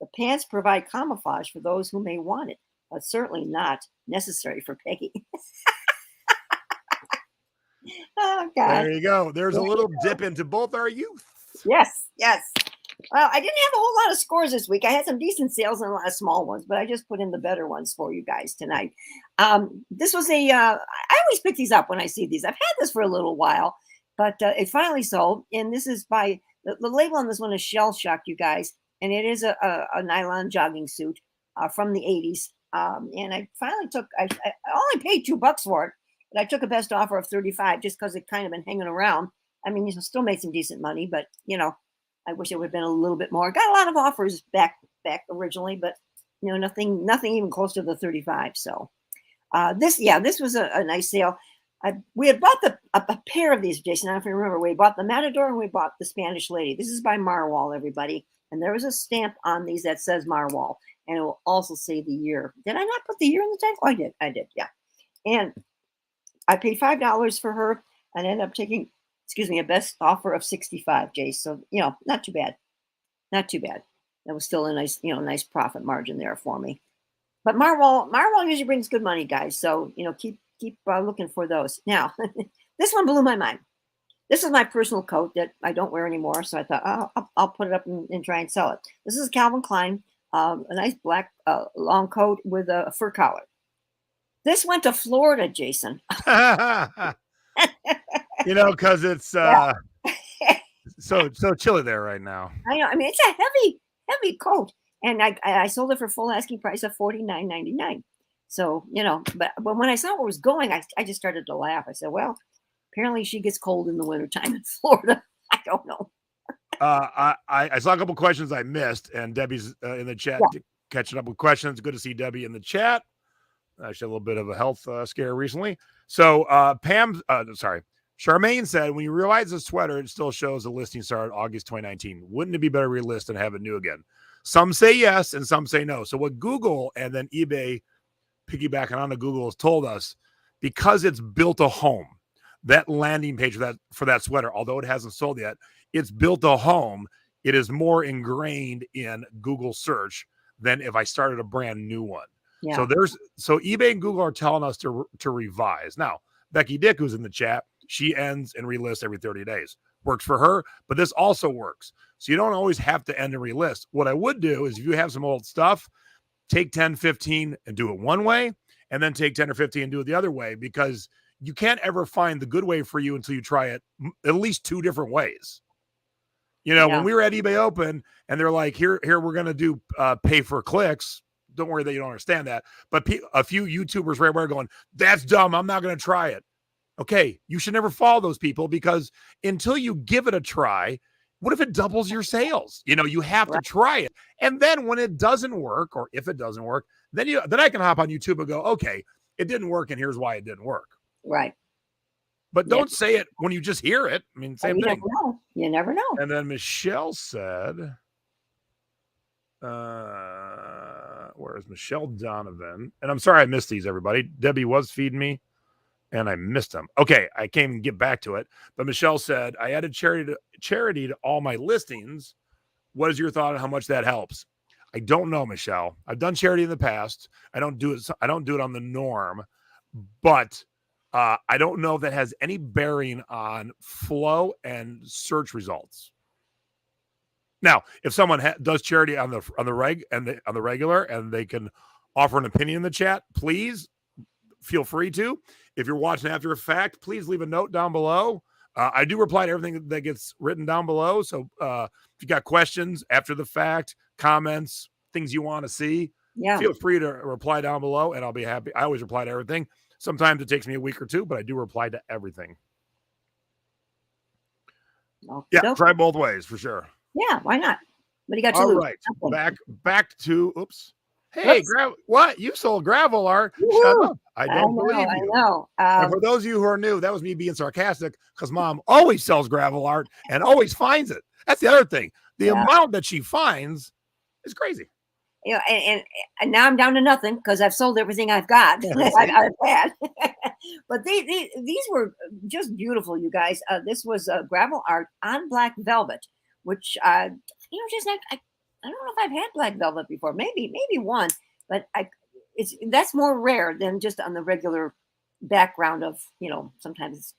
The pants provide camouflage for those who may want it, but certainly not necessary for Peggy. Oh, God. There you go. There's a little dip into both our youth. Yes. Well, I didn't have a whole lot of scores this week. I had some decent sales and a lot of small ones, but I just put in the better ones for you guys tonight. This was I always pick these up when I see these. I've had this for a little while, but it finally sold. And this is by the label on this one is Shell Shock, you guys. And it is a nylon jogging suit from the 80s. And I finally I only paid $2 for it, but I took a best offer of 35 just because it kind of been hanging around. I mean, you still made some decent money, but I wish it would have been a little bit more. Got a lot of offers back originally, but nothing even close to the 35. So this was a nice sale. We had bought a pair of these, Jason. I don't know if you remember. We bought the Matador and we bought the Spanish Lady. This is by Marwal, everybody. And there was a stamp on these that says Marwal, and it will also say the year. Did I not put the year in the title? Oh, I did, yeah. And I paid $5 for her and ended up taking, a best offer of 65, Jace. So, not too bad. Not too bad. That was still a nice profit margin there for me. But Marwal usually brings good money, guys. So, keep looking for those. Now, this one blew my mind. This is my personal coat that I don't wear anymore. So I thought, I'll put it up and try and sell it. This is Calvin Klein, a nice black long coat with a fur collar. This went to Florida, Jason. Because it's so chilly there right now. I know. I mean, it's a heavy coat. And I sold it for full asking price of $49.99. So, but when I saw where it was going, I just started to laugh. I said, well, apparently she gets cold in the wintertime in Florida. I don't know. I saw a couple questions I missed, and Debbie's in the chat catching up with questions. Good to see Debbie in the chat. She had a little bit of a health scare recently. So Charmaine said, when you realize the sweater, it still shows the listing started August 2019. Wouldn't it be better to relist and have it new again? Some say yes, and some say no. So what Google and then eBay, piggybacking on the Google, has told us, because it's built a home, that landing page for that sweater, although it hasn't sold yet, it's built a home. It is more ingrained in Google search than if I started a brand new one. Yeah. So eBay and Google are telling us to revise. Now, Becky Dick, who's in the chat, she ends and relists every 30 days. Works for her, but this also works. So you don't always have to end and relist. What I would do is, if you have some old stuff, take 10, 15 and do it one way, and then take 10 or 15 and do it the other way, because you can't ever find the good way for you until you try it at least 2 different ways. When we were at eBay Open and they're like, here we're going to do pay for clicks. Don't worry that you don't understand that. But a few YouTubers right where going, that's dumb. I'm not going to try it. Okay, you should never follow those people, because until you give it a try, what if it doubles your sales? You have to try it. And then when it doesn't work, or if it doesn't work, then I can hop on YouTube and go, okay, it didn't work, and here's why it didn't work. Right. But don't say it when you just hear it. I mean, same thing. You never know. And then Michelle said, where is Michelle Donovan? And I'm sorry I missed these, everybody. Debbie was feeding me, and I missed them. Okay, I can't even get back to it. But Michelle said, I added charity to all my listings. What is your thought on how much that helps? I don't know, Michelle. I've done charity in the past. I don't do it on the norm, but I don't know if that has any bearing on flow and search results. Now, if someone does charity on the regular, and they can offer an opinion in the chat, please feel free to. If you're watching after a fact, please leave a note down below. I do reply to everything that gets written down below. So if you got questions after the fact, comments, things you want to see, feel free to reply down below, and I'll be happy. I always reply to everything. Sometimes it takes me a week or 2, but I do reply to everything. Yeah, try both ways for sure. Yeah, why not? But you got to all right. Back to oops. Hey, Whoops. what? You sold gravel art? Shut Woo-hoo. up. I I don't know, believe I you. know. And for those of you who are new, that was me being sarcastic because mom always sells gravel art and always finds it. That's the other thing. The Yeah. amount that she finds is crazy. You know, and now I'm down to nothing because I've sold everything I've got. Yeah, see? I've had. But these were just beautiful, you guys. This was gravel art on black velvet, which just like I don't know if I've had black velvet before. Maybe one, but that's more rare than just on the regular background of sometimes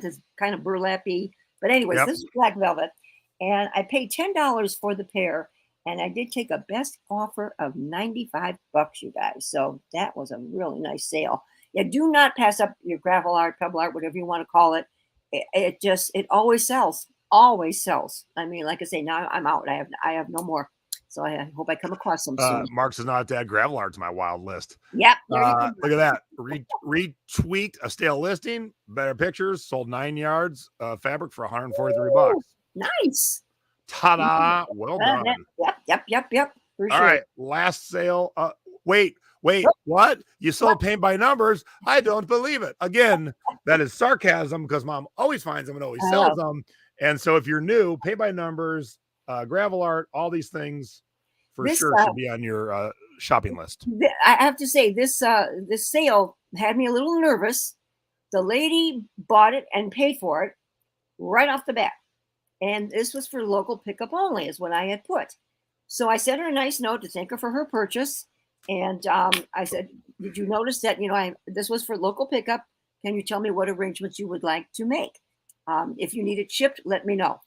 it's kind of burlappy. But anyways, Yep. this is black velvet, and I paid $10 for the pair, and I did take a best offer of $95, you guys. So that was a really nice sale. Yeah, do not pass up your gravel art, pebble art, whatever you want to call it. It always sells, always sells. I mean, like I say, now I'm out. I have no more. So I hope I come across some soon. Mark's is not that gravel art's my wild list. Yep, there you go. Look at that. Retweet a stale listing, better pictures, sold 9 yards fabric for $143. Ooh, nice. Ta-da! Well done. Yep. For All sure. right, last sale. Wait, What? what? You sold paint by numbers? I don't believe it. Again, that is sarcasm because mom always finds them and always sells them. And so if you're new, paint by numbers, gravel art, all these things for sure should be on your shopping list. I have to say this sale had me a little nervous. The lady bought it and paid for it right off the bat, and this was for local pickup only, is what I had put. So I sent her a nice note to thank her for her purchase, and I said, "Did you notice that this was for local pickup? Can you tell me what arrangements you would like to make? If you need it shipped, let me know."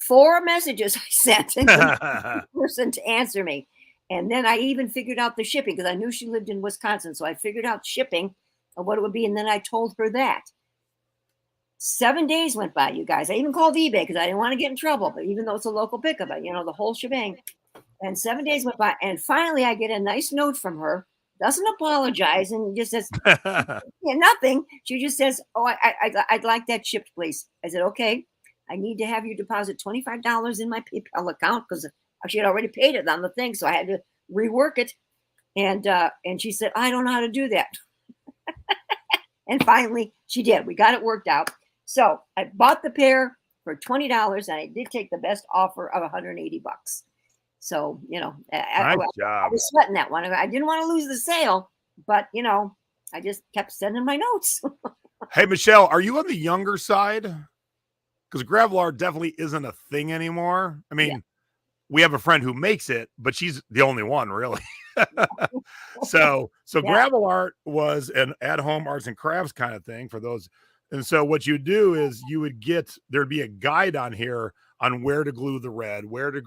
4 messages I sent to the person to answer me. And then I even figured out the shipping because I knew she lived in Wisconsin. So I figured out shipping of what it would be. And then I told her that. 7 days went by, you guys. I even called eBay because I didn't want to get in trouble. But even though it's a local pickup, the whole shebang. And 7 days went by. And finally, I get a nice note from her. Doesn't apologize and just says, nothing. She just says, "Oh, I'd like that shipped, please." I said, "Okay. I need to have you deposit $25 in my PayPal account," because she had already paid it on the thing. So I had to rework it. And she said, "I don't know how to do that." And finally she did. We got it worked out. So I bought the pair for $20 and I did take the best offer of $180. So, Nice job. I was sweating that one. I didn't want to lose the sale, but I just kept sending my notes. Hey, Michelle, are you on the younger side? Because gravel art definitely isn't a thing anymore. I mean, we have a friend who makes it, but she's the only one, really. So gravel art was an at-home arts and crafts kind of thing for those. And so what you do is there'd be a guide on here on where to glue the red, where to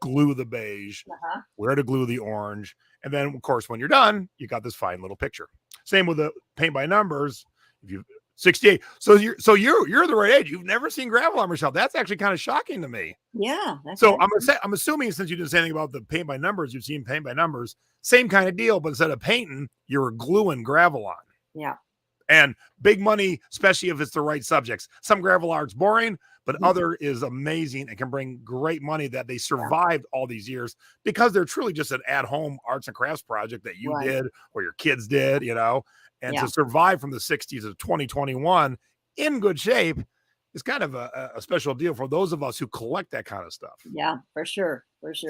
glue the beige, where to glue the orange. And then, of course, when you're done, you got this fine little picture. Same with the paint by numbers. If you 68. So you're the right age. You've never seen gravel art, Michelle. That's actually kind of shocking to me. Yeah. So I'm assuming since you didn't say anything about the paint by numbers, you've seen paint by numbers, same kind of deal, but instead of painting, you're gluing gravel on. Yeah. And big money, especially if it's the right subjects. Some gravel art's boring, but other is amazing and can bring great money that they survived all these years because they're truly just an at-home arts and crafts project that you did or your kids did, and to survive from the 60s of 2021 in good shape is kind of a special deal for those of us who collect that kind of stuff. Yeah, for sure.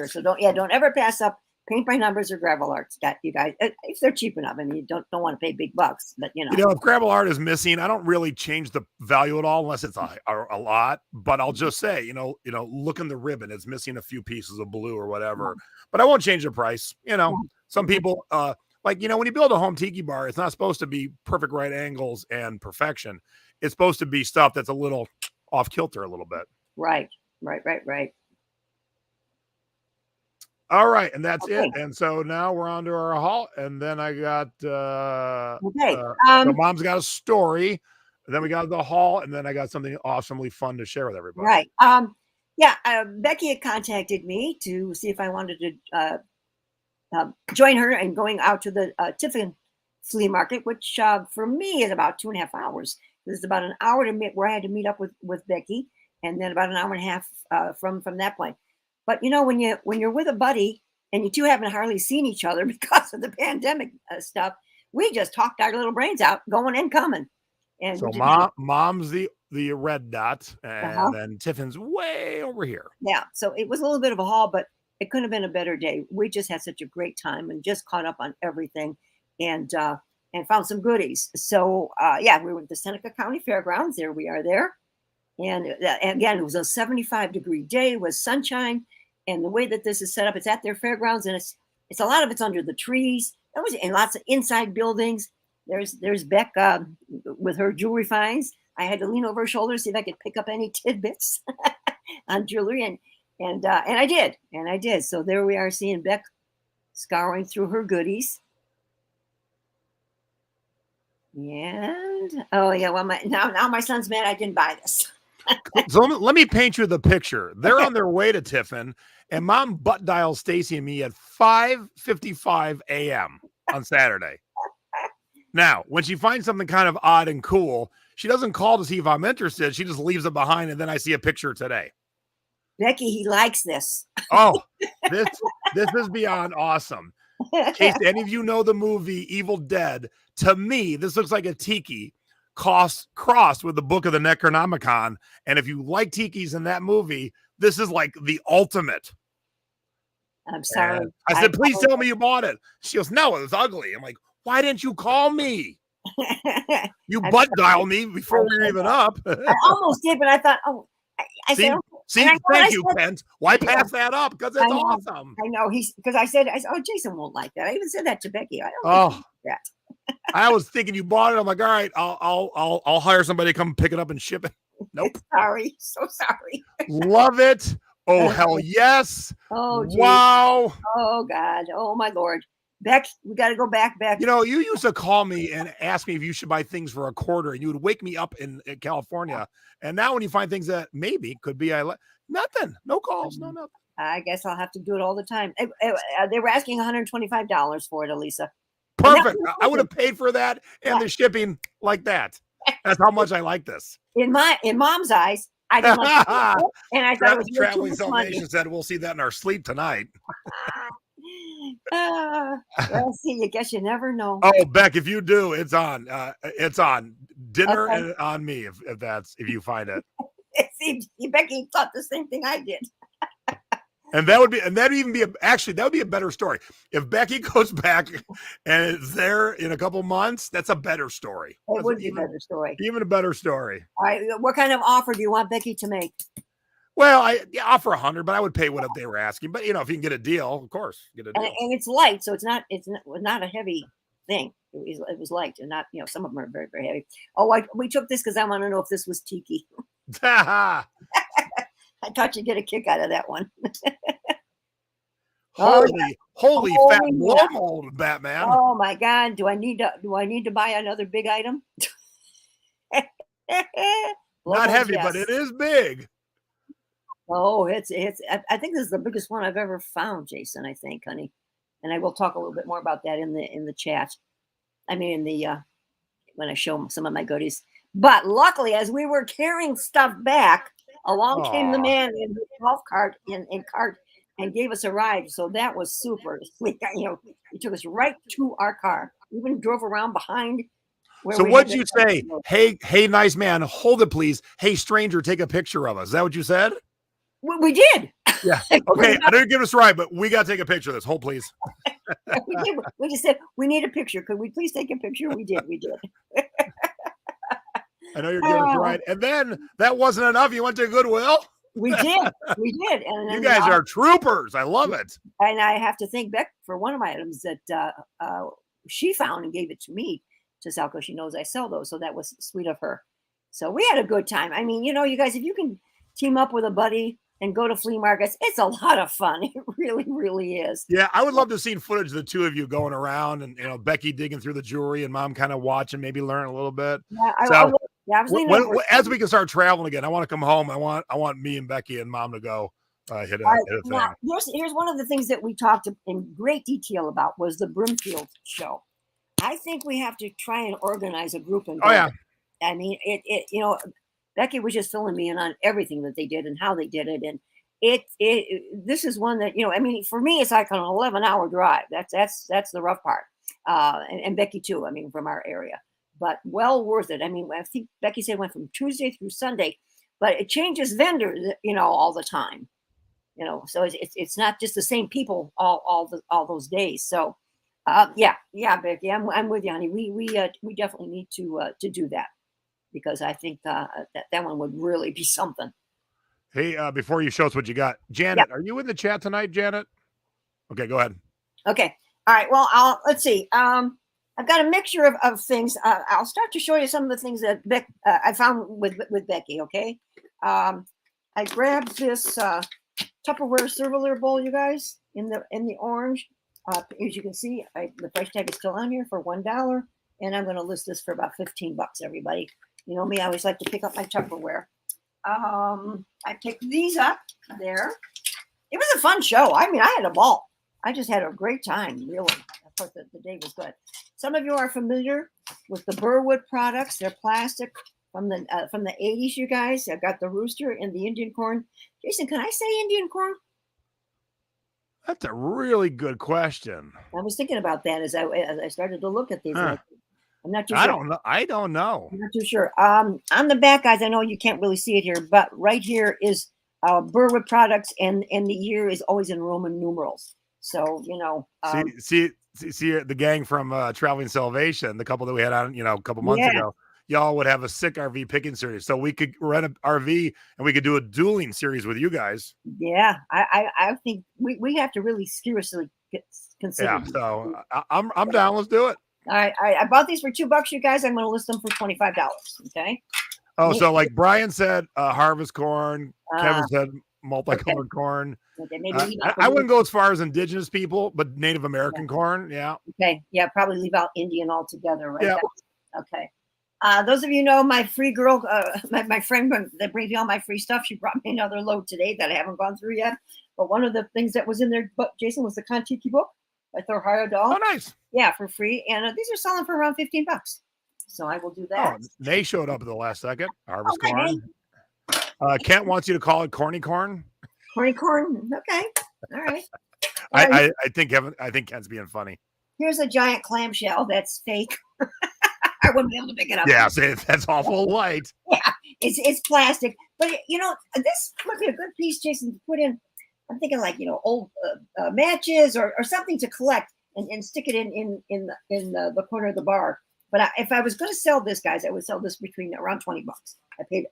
So don't ever pass up paint by numbers or gravel arts, you guys, if they're cheap enough. I mean, you don't want to pay big bucks, but if gravel art is missing, I don't really change the value at all unless it's a lot. But I'll just say, look in the ribbon, it's missing a few pieces of blue or whatever. But I won't change the price. Some people when you build a home tiki bar, it's not supposed to be perfect right angles and perfection. It's supposed to be stuff that's a little off kilter a little bit. Right. All right, and that's it. And so now we're on to our haul, and then I got so mom's got a story, and then we got the haul, and then I got something awesomely fun to share with everybody. Right. Becky had contacted me to see if I wanted to join her and going out to the Tiffin flea market, which for me is about 2.5 hours. There's about an hour where I had to meet up with Becky, and then about an hour and a half from that point. But when you're with a buddy and you two haven't hardly seen each other because of the pandemic stuff. We just talked our little brains out, going and coming. And So we just, mom's the red dot, and uh-huh. then Tiffin's way over here. Yeah. So it was a little bit of a haul, but it couldn't have been a better day. We just had such a great time and just caught up on everything, and found some goodies. So yeah, we were at the Seneca County Fairgrounds. There we are there. And again, it was a 75-degree day with sunshine. And the way that this is set up, it's at their fairgrounds, and it's a lot of it's under the trees. It was in lots of inside buildings. There's Beck with her jewelry finds. I had to lean over her shoulder to see if I could pick up any tidbits on jewelry, and I did. So there we are, seeing Beck scouring through her goodies. And oh yeah, well now my son's mad I didn't buy this. So let me paint you the picture. They're on their way to Tiffin, and mom butt dials Stacy and me at 5:55 a.m. on Saturday. Now, when she finds something kind of odd and cool, she doesn't call to see if I'm interested. She just leaves it behind, and then I see a picture today. Becky, he likes this. Oh, this is beyond awesome. In case any of you know the movie Evil Dead, to me, this looks like a tiki crossed with the Book of the Necronomicon. And if you like tikis in that movie, this is like the ultimate. I'm sorry. And I said, please tell me you bought it. She goes, no, it was ugly. I'm like, why didn't you call me? You butt dial me before we were even up. I almost did, but I thought, I said, thank you, Kent. Why pass that up? Because it's awesome. I know because I said, oh, Jason won't like that. I even said that to Becky. I don't like that. I was thinking you bought it. I'm like, all right, I'll hire somebody to come pick it up and ship it. Nope. Sorry, so sorry. Love it. Oh hell yes. Oh geez. Wow. Oh God. Oh my Lord. Beck, we got to go back. You know, you used to call me and ask me if you should buy things for a quarter, and you would wake me up in California. And now when you find things that maybe could be, nothing, no calls, no nothing. I guess I'll have to do it all the time. They were asking $125 for it, Elisa. Perfect. I would have paid for that and the shipping like that. That's how much I like this. In mom's eyes, I didn't like it. And I thought it was Traveling Salvation said we'll see that in our sleep tonight. Well, see, I guess you never know. Oh, Beck, if you do, it's on. It's on dinner and on me if you find it. See, Becky thought the same thing I did. And that'd even be that would be a better story. If Becky goes back and it's there in a couple months, that's a better story. It would be a better story. Even a better story. All right, what kind of offer do you want Becky to make? Well, I offer 100, but I would pay what they were asking. But you know, if you can get a deal, of course, get a deal. And it's light, so it's not a heavy thing. It was light, and not some of them are very very heavy. Oh, we took this because I want to know if this was tiki. I thought you'd get a kick out of that one. holy fat blow mold, Batman! Oh my God! Do I need to buy another big item? Not heavy, but it is big. Oh, it's. I think this is the biggest one I've ever found, Jason. I think, honey, and I will talk a little bit more about that in the chat. I mean, when I show some of my goodies. But luckily, as we were carrying stuff back, along came the man in the golf cart in cart and gave us a ride. So that was super. He took us right to our car. Even drove around behind. So what'd you say? Hey, nice man, hold it, please. Hey, stranger, take a picture of us. Is that what you said? We did. Yeah. Okay. I didn't give us right, but we got to take a picture of this. Hold, please. We did. We just said, we need a picture. Could we please take a picture? We did. I know you're giving us right. And then that wasn't enough. You went to Goodwill? We did. And you guys are troopers. I love it. And I have to thank Beck for one of my items that she found and gave it to me to sell because she knows I sell those. So that was sweet of her. So we had a good time. I mean, you guys, if you can team up with a buddy and go to flea markets, it's a lot of fun. It really, really is. Yeah, I would love to have seen footage of the two of you going around and Becky digging through the jewelry and mom kind of watching, maybe learn a little bit. Yeah, as we can start traveling again, I want to come home. I want me and Becky and mom to go hit a thing. Now, here's one of the things that we talked in great detail about was the Brimfield show. I think we have to try and organize a group and go. Oh yeah. I mean, Becky was just filling me in on everything that they did and how they did it. this is one that, I mean, for me, it's like an 11-hour drive. That's the rough part. And Becky too, I mean, from our area, but well worth it. I mean, I think Becky said it went from Tuesday through Sunday, but it changes vendors, all the time, so it's not just the same people all those days. So, yeah, Becky, I'm with you, honey. We definitely need to do that, because I think that one would really be something. Hey, before you show us what you got, Janet, are you in the chat tonight, Janet? Okay, go ahead. Okay. All right. Well, let's see. I've got a mixture of things. I'll start to show you some of the things that I found with Becky. Okay. I grabbed this Tupperware silverware bowl, you guys, in the orange. As you can see, the price tag is still on here for $1, and I'm going to list this for about $15. Everybody, you know me, I always like to pick up my Tupperware. I picked these up there. It was a fun show. I mean, I had a ball. I just had a great time, really. Of course, the day was good. Some of you are familiar with the Burwood products. They're plastic from the 80s, you guys. I've got the rooster and the Indian corn. Jason, can I say Indian corn? That's a really good question. I was thinking about that as I started to look at these. I'm not too sure. I don't know. I'm not too sure. On the back, guys, I know you can't really see it here, but right here is Burwood products, and the year is always in Roman numerals. So, see the gang from Traveling Salvation, the couple that we had on, a couple months ago, y'all would have a sick RV picking series. So we could rent an RV and we could do a dueling series with you guys. Yeah, I think we have to really seriously consider. Yeah, so I'm down. Let's do it. All right, I bought these for $2, you guys. I'm going to list them for $25. Okay. Oh, so like Brian said, harvest corn. Kevin said multicolored corn. Okay, I wouldn't go as far as indigenous people, but Native American corn. Yeah. Okay. Yeah, probably leave out Indian altogether, right? Yeah. Okay. Those of you know my free girl, my friend that brings me all my free stuff. She brought me another load today that I haven't gone through yet. But one of the things that was in there, Jason, was the Kontiki book by Thor Heyerdahl. Oh, nice. Yeah, for free. And these are selling for around $15. So I will do that. Oh, they showed up at the last second. Harvest corn. Kent wants you to call it corny corn. Corny corn. Okay. All right. I think Kent's being funny. Here's a giant clamshell that's fake. I wouldn't be able to pick it up. Yeah, that's awful light. Yeah, it's plastic. But this would be a good piece, Jason, to put in. I'm thinking like old matches or something to collect and stick it in the corner of the bar. But if I was going to sell this, guys, I would sell this between around $20. I paid.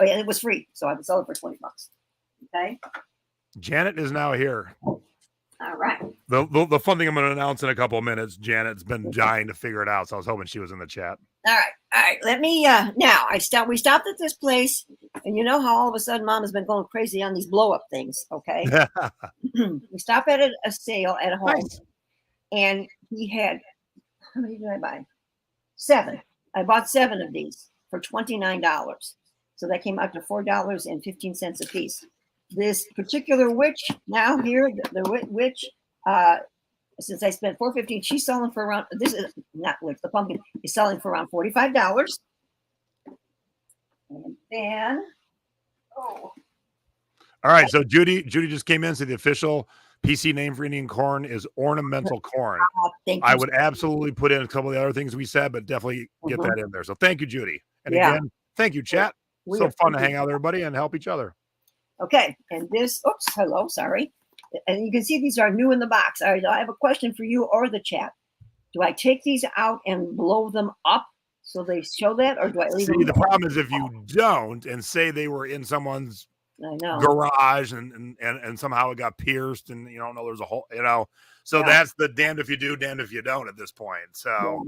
It was free, so I would sell it for $20. Okay. Janet is now here. All right. The fun thing I'm going to announce in a couple of minutes. Janet's been dying to figure it out, so I was hoping she was in the chat. All right. Let me. Now we stopped at this place, and you know how all of a sudden Mom has been going crazy on these blow up things. Okay. We stopped at a sale at home, nice. And he had. How many did I buy? 7. I bought 7 of these for $29. So that came out to $4.15 a piece. This particular witch now here, the witch, since I spent $4.15, she's selling for around, this is not witch, the pumpkin is selling for around $45. And then, all right. So Judy just came in. So the official PC name for Indian corn is ornamental corn. I would absolutely put in a couple of the other things we said, but definitely get that in there. So thank you, Judy. And again, thank you, chat. So fun to hang out with everybody and help each other. Okay. And this, hello, sorry. And you can see these are new in the box. All right, I have a question for you or the chat. Do I take these out and blow them up so they show that, or do I leave them? The problem is if you don't and say they were in someone's garage and somehow it got pierced and you don't know there's a hole, so that's the damned if you do, damned if you don't at this point. So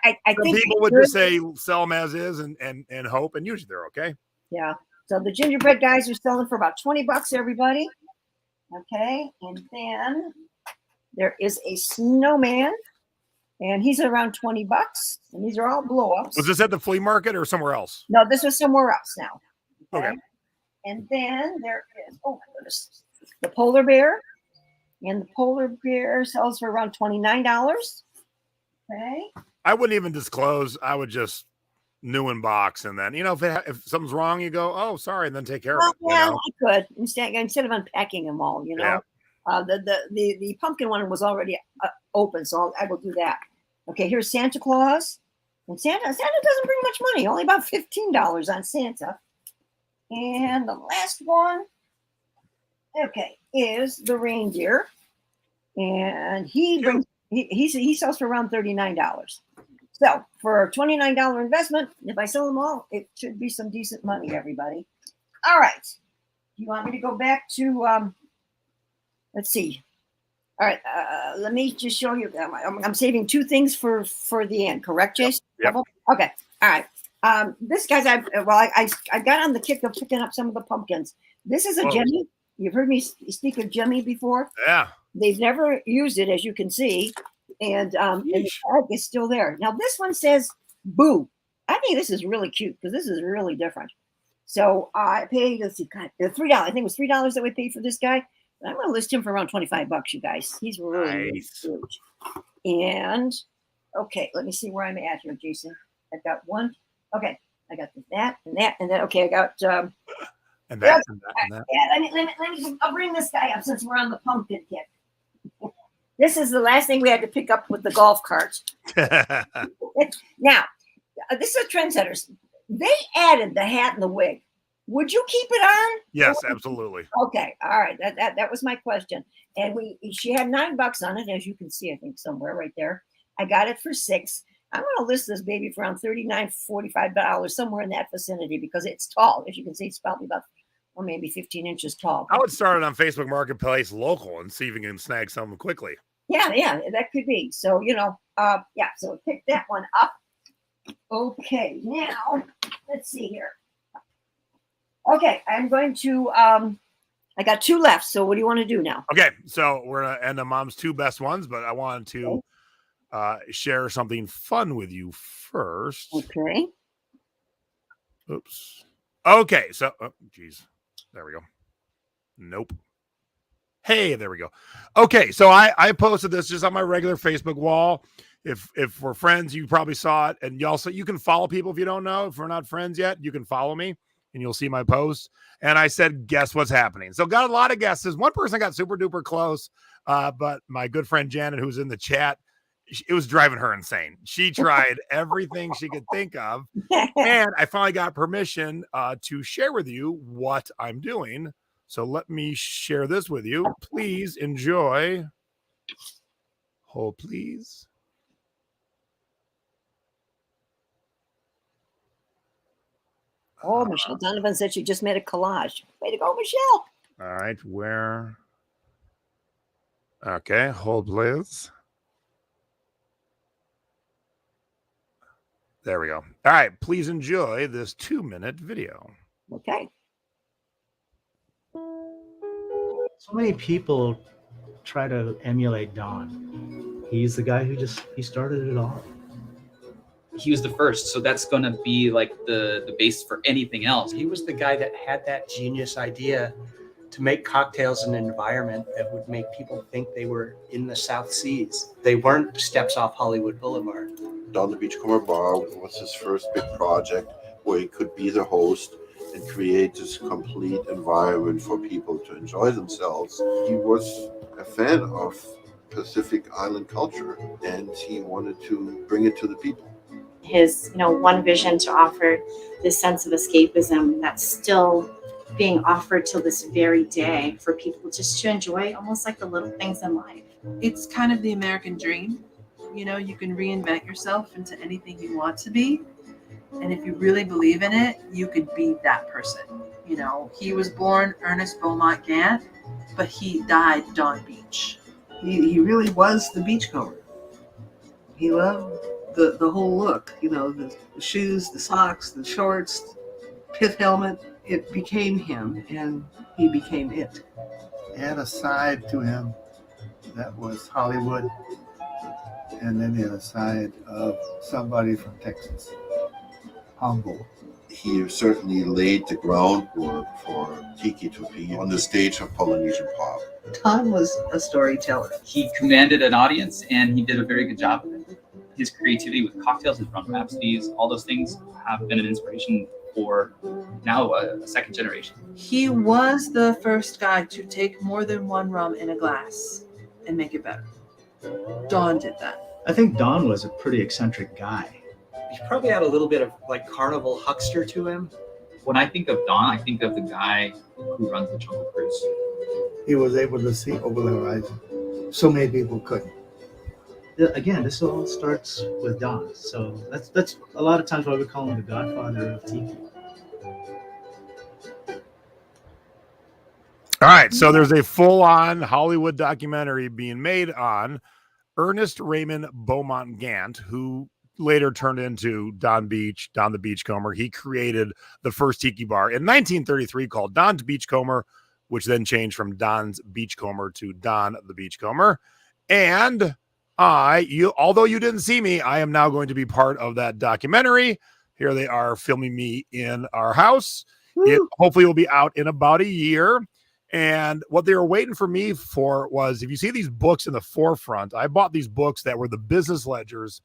I think people would just say sell them as is and hope, and usually they're okay. Yeah. So the gingerbread guys are selling for about $20, everybody. Okay. And then there is a snowman, and he's around $20. And these are all blow-ups. Was this at the flea market or somewhere else? No, this was somewhere else now. Okay. And then there is, oh my goodness, the polar bear. And the polar bear sells for around $29. Okay. I wouldn't even disclose. I would just new in box, and then if something's wrong, you go, oh, sorry, and then take care of it. Yeah, I could instead of unpacking them all. Yeah. The pumpkin one was already open, so I will do that. Okay, here's Santa Claus, and Santa doesn't bring much money, only about $15 on Santa. And the last one, okay, is the reindeer, and he sells for around $39. So for a $29 investment, if I sell them all, it should be some decent money, everybody. All right. You want me to go back to, let's see. All right. Let me just show you. I'm saving two things for the end, correct, Jason? Yep. Okay. All right. This guy's, I got on the kick of picking up some of the pumpkins. This is a Jemmy. You've heard me speak of Jemmy before. Yeah. They've never used it, as you can see. And the tag is still there. Now this one says "Boo." I think this is really cute because this is really different. So I paid $3. I think it was $3 that we paid for this guy. I'm going to list him for around $25, you guys. He's really, nice. really cute. And okay, let me see where I'm at here, Jason. I've got one. Okay, I got that and that and that. Okay, I got and that and that. Yeah, let me. I'll bring this guy up since we're on the pumpkin kick. This is the last thing we had to pick up with the golf carts. Now, this is a trendsetters. They added the hat and the wig. Would you keep it on? Yes, absolutely. Okay, all right. That was my question. And she had $9 on it, as you can see, I think somewhere right there. I got it for $6. I'm going to list this baby for around $39, $45, somewhere in that vicinity, because it's tall. As you can see, it's probably about maybe 15 inches tall. I would start it on Facebook Marketplace local and see if you can snag something quickly. Yeah, that could be. So, so pick that one up. Okay, now, let's see here. Okay, I'm going to, I got 2 left. So what do you want to do now? Okay, so we're going to end on Mom's 2 best ones, but I wanted to share something fun with you first. Okay. Oops. Okay, so, geez. There we go. Nope. Hey, there we go. Okay, so I posted this just on my regular Facebook wall. If we're friends, you probably saw it. And you can follow people if you don't know. If we're not friends yet, you can follow me and you'll see my posts. And I said, guess what's happening? So got a lot of guesses. One person got super duper close, but my good friend Janet, who's in the chat, it was driving her insane. She tried everything she could think of. And I finally got permission to share with you what I'm doing. So let me share this with you. Please enjoy. Hold, please. Oh, Michelle Donovan said she just made a collage. Way to go, Michelle. All right, where? Okay, hold, please. There we go. All right, please enjoy this 2-minute video. Okay. So many people try to emulate Don. He's the guy who started it all. He was the first, so that's going to be like the base for anything else. He was the guy that had that genius idea to make cocktails in an environment that would make people think they were in the South Seas. They weren't steps off Hollywood Boulevard. Down the Beachcomber Bar was his first big project where he could be the host and create this complete environment for people to enjoy themselves. He was a fan of Pacific Island culture and he wanted to bring it to the people. His, one vision to offer this sense of escapism that's still being offered till this very day for people just to enjoy almost like the little things in life. It's kind of the American dream. You can reinvent yourself into anything you want to be. And if you really believe in it, you could be that person. He was born Ernest Beaumont Gant, but he died Don Beach. He really was the beachcomber. He loved the whole look, the shoes, the socks, the shorts, pith helmet. It became him, and he became it. He had a side to him that was Hollywood, and then he had a side of somebody from Texas, humble. He certainly laid the groundwork for Tiki to be on the stage of Polynesian pop. Tom was a storyteller. He commanded an audience, and he did a very good job of it. his creativity with cocktails, his rum rhapsodies, all those things have been an inspiration for now a second generation. He was the first guy to take more than one rum in a glass and make it better. Don did that. I think Don was a pretty eccentric guy. He probably had a little bit of like carnival huckster to him. When I think of Don, I think of the guy who runs the Jungle Cruise. He was able to see over the horizon. So many people couldn't. Again, this all starts with Don. So that's a lot of times why we call him the godfather of tiki. All right, so there's a full-on Hollywood documentary being made on Ernest Raymond Beaumont Gant, who later turned into Don the Beachcomber. He created the first tiki bar in 1933 called Don's Beachcomber, which then changed from Don's Beachcomber to Don the Beachcomber. And although you didn't see me, I am now going to be part of that documentary. Here they are filming me in our house. It hopefully will be out in about a year. And what they were waiting for me for was, if you see these books in the forefront, I bought these books that were the business ledgers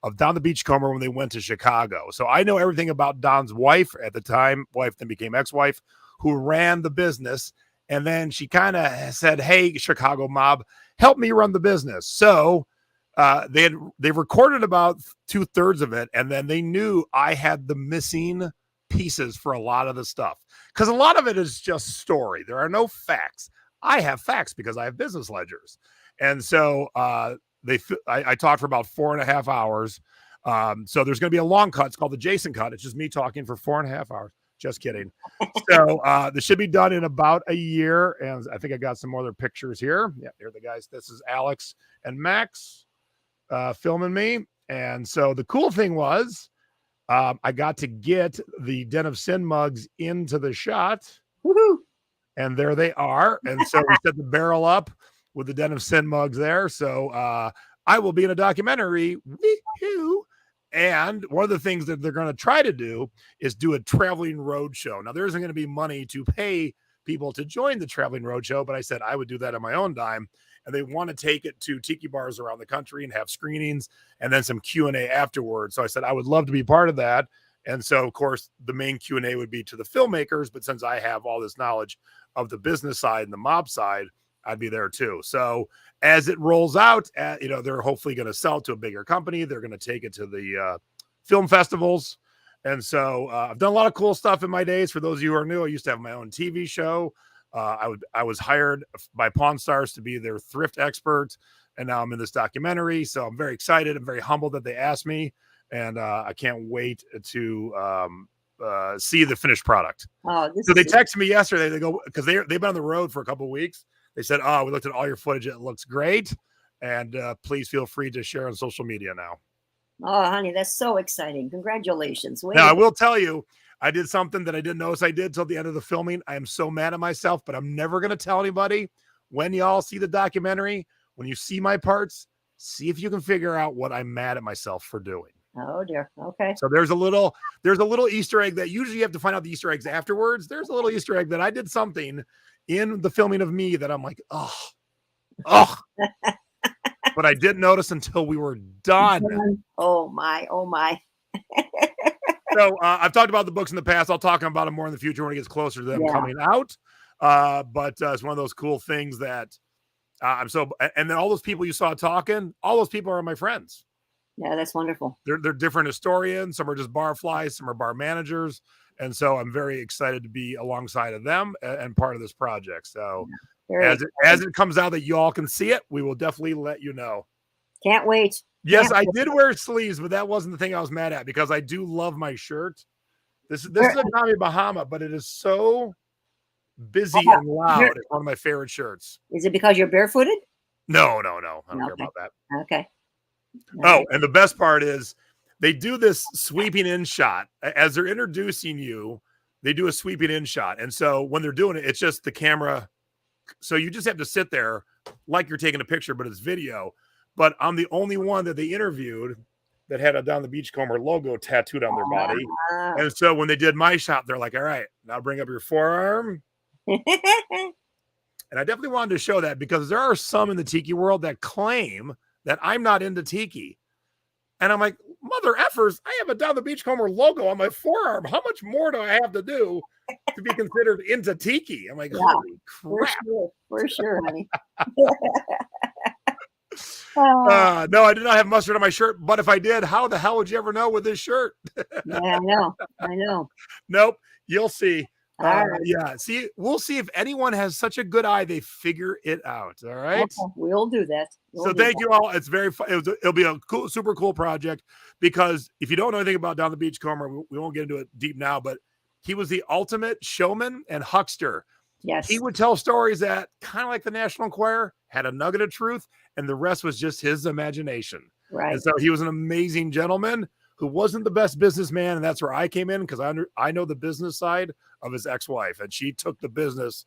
of Don the Beachcomber when they went to Chicago. So I know everything about Don's wife at the time, wife then became ex-wife, who ran the business. And then she kind of said, hey, Chicago mob, help me run the business. So they recorded about 2/3 of it. And then they knew I had the missing pieces for a lot of the stuff, because a lot of it is just story. There are no facts. I have facts because I have business ledgers. And so I talked for about 4.5 hours. So there's going to be a long cut. It's called the Jason cut. It's just me talking for 4.5 hours. Just kidding. So this should be done in about a year. And I think I got some other pictures here. Yeah, here are the guys. This is Alex and Max filming me. And so the cool thing was, I got to get the Den of Sin mugs into the shot. Woo-hoo. And there they are. And so we set the barrel up with the Den of Sin mugs there. So I will be in a documentary. Wee-hoo. And one of the things that they're going to try to do is do a traveling road show. Now, there isn't going to be money to pay people to join the traveling road show, but I said I would do that on my own dime. And they want to take it to tiki bars around the country and have screenings and then some Q&A afterwards. So I said I would love to be part of that. And so, of course, the main Q&A would be to the filmmakers. But since I have all this knowledge of the business side and the mob side, I'd be there too. So as it rolls out, they're hopefully going to sell it to a bigger company. They're going to take it to the film festivals. And so I've done a lot of cool stuff in my days. For those of you who are new, I used to have my own TV show. I was hired by Pawn Stars to be their thrift expert, and now I'm in this documentary. So I'm very excited. I'm very humbled that they asked me, and I can't wait to see the finished product. So they texted me yesterday. They go, because they've been on the road for a couple of weeks. They said, "Oh, we looked at all your footage. It looks great, and please feel free to share on social media now." Oh, honey, that's so exciting! Congratulations. Now I will tell you, I did something that I didn't notice I did till the end of the filming. I am so mad at myself, but I'm never going to tell anybody. When y'all see the documentary, when you see my parts, see if you can figure out what I'm mad at myself for doing. Oh dear. Okay. So there's a little Easter egg that usually you have to find out the Easter eggs afterwards. There's a little Easter egg that I did something in the filming of me that I'm like, oh, but I didn't notice until we were done. Oh my. So I've talked about the books in the past. I'll talk about them more in the future when it gets closer to them coming out. But it's one of those cool things that and then all those people you saw talking, all those people are my friends. Yeah, that's wonderful. They're different historians. Some are just bar flies. Some are bar managers. And so I'm very excited to be alongside of them and part of this project. So as it comes out that you all can see it, we will definitely let you know. Can't wait. Yes, I did wear sleeves, but that wasn't the thing I was mad at, because I do love my shirt. This is a Tommy Bahama, but it is so busy and loud. It's one of my favorite shirts. Is it because you're barefooted? No. I don't care about that. Okay. Oh, and the best part is they do this sweeping in shot. As they're introducing you, they do a sweeping in shot. And so when they're doing it, it's just the camera. So you just have to sit there like you're taking a picture, but it's video. But I'm the only one that they interviewed that had a Don the Beachcomber logo tattooed on their body. And so when they did my shot, they're like, all right, now bring up your forearm. And I definitely wanted to show that, because there are some in the tiki world that claim that I'm not into tiki. And I'm like, mother effers, I have a Down the Beachcomber logo on my forearm. How much more do I have to do to be considered into tiki? I'm like, holy crap. For sure, honey. No, I did not have mustard on my shirt, but if I did, how the hell would you ever know with this shirt? Yeah, I know. Nope, you'll see. All right. Yeah, see, we'll see if anyone has such a good eye, they figure it out. All right. Okay, we'll do that. So thank you all. It's very fun. It'll be a cool, super cool project, because if you don't know anything about Down the Beachcomber, we won't get into it deep now, but he was the ultimate showman and huckster. Yes. He would tell stories that, kind of like the National Enquirer, had a nugget of truth, and the rest was just his imagination. Right. And so he was an amazing gentleman who wasn't the best businessman, and that's where I came in, because I know the business side of his ex-wife, and she took the business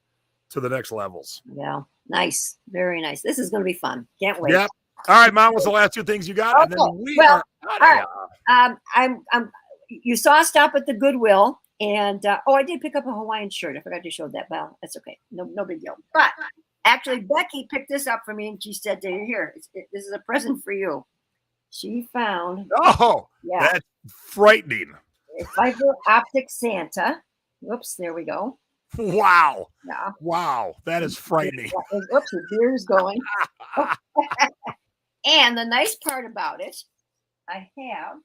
to the next levels. Yeah, nice, very nice. This is going to be fun. Can't wait. Yep. All right, Mom. What's the last two things you got? Okay. And then we Well, are. all right. I'm. You saw us stop at the Goodwill, and I did pick up a Hawaiian shirt. I forgot to show that. Well, that's okay. No big deal. But actually, Becky picked this up for me, and she said, "Here, this is a present for you." She found. Oh, yeah, that's frightening. A fiber optic Santa. Whoops, there we go. Wow. Yeah. Wow, that is frightening. Whoops, the beer's going. And the nice part about it, I have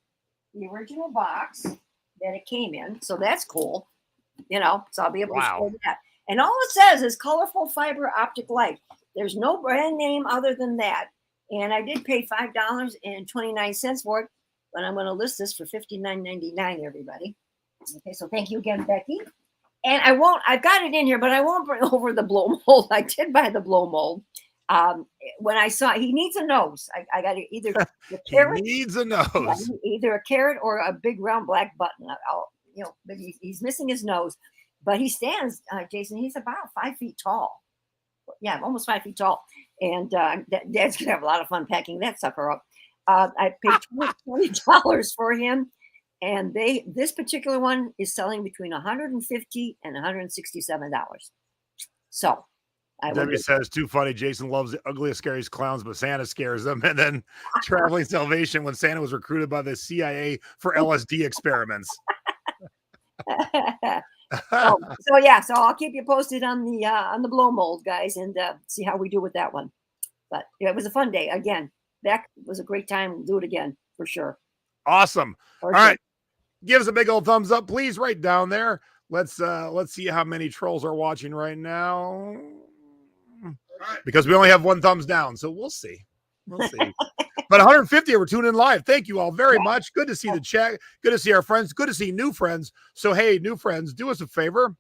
the original box that it came in. So that's cool. So I'll be able to show that. And all it says is colorful fiber optic light. There's no brand name other than that. And I did pay $5.29 for it, but I'm going to list this for $59.99, everybody. Okay, so thank you again, Becky. And I've got it in here, but I won't bring over the blow mold. I did buy the blow mold. When I saw he needs a nose, I got either the carrot. He needs a nose. Either a carrot or a big round black button. But he's missing his nose. But he stands, Jason, he's about 5 feet tall. Yeah, almost 5 feet tall. And Dad's gonna have a lot of fun packing that sucker up. I paid $20 for him. And this particular one is selling between $150 and $167. So Debbie says, too funny. Jason loves the ugliest, scariest clowns, but Santa scares them. And then Traveling Salvation, when Santa was recruited by the CIA for LSD experiments. So I'll keep you posted on the blow mold, guys, and see how we do with that one. But it was a fun day. Again, that was a great time. We'll do it again for sure. Awesome. All right. Give us a big old thumbs up, please, right down there. Let's see how many trolls are watching right now. Because we only have one thumbs down, so we'll see. We'll see. But 150 are tuning in live. Thank you all very much. Good to see the chat. Good to see our friends. Good to see new friends. So, hey, new friends, do us a favor.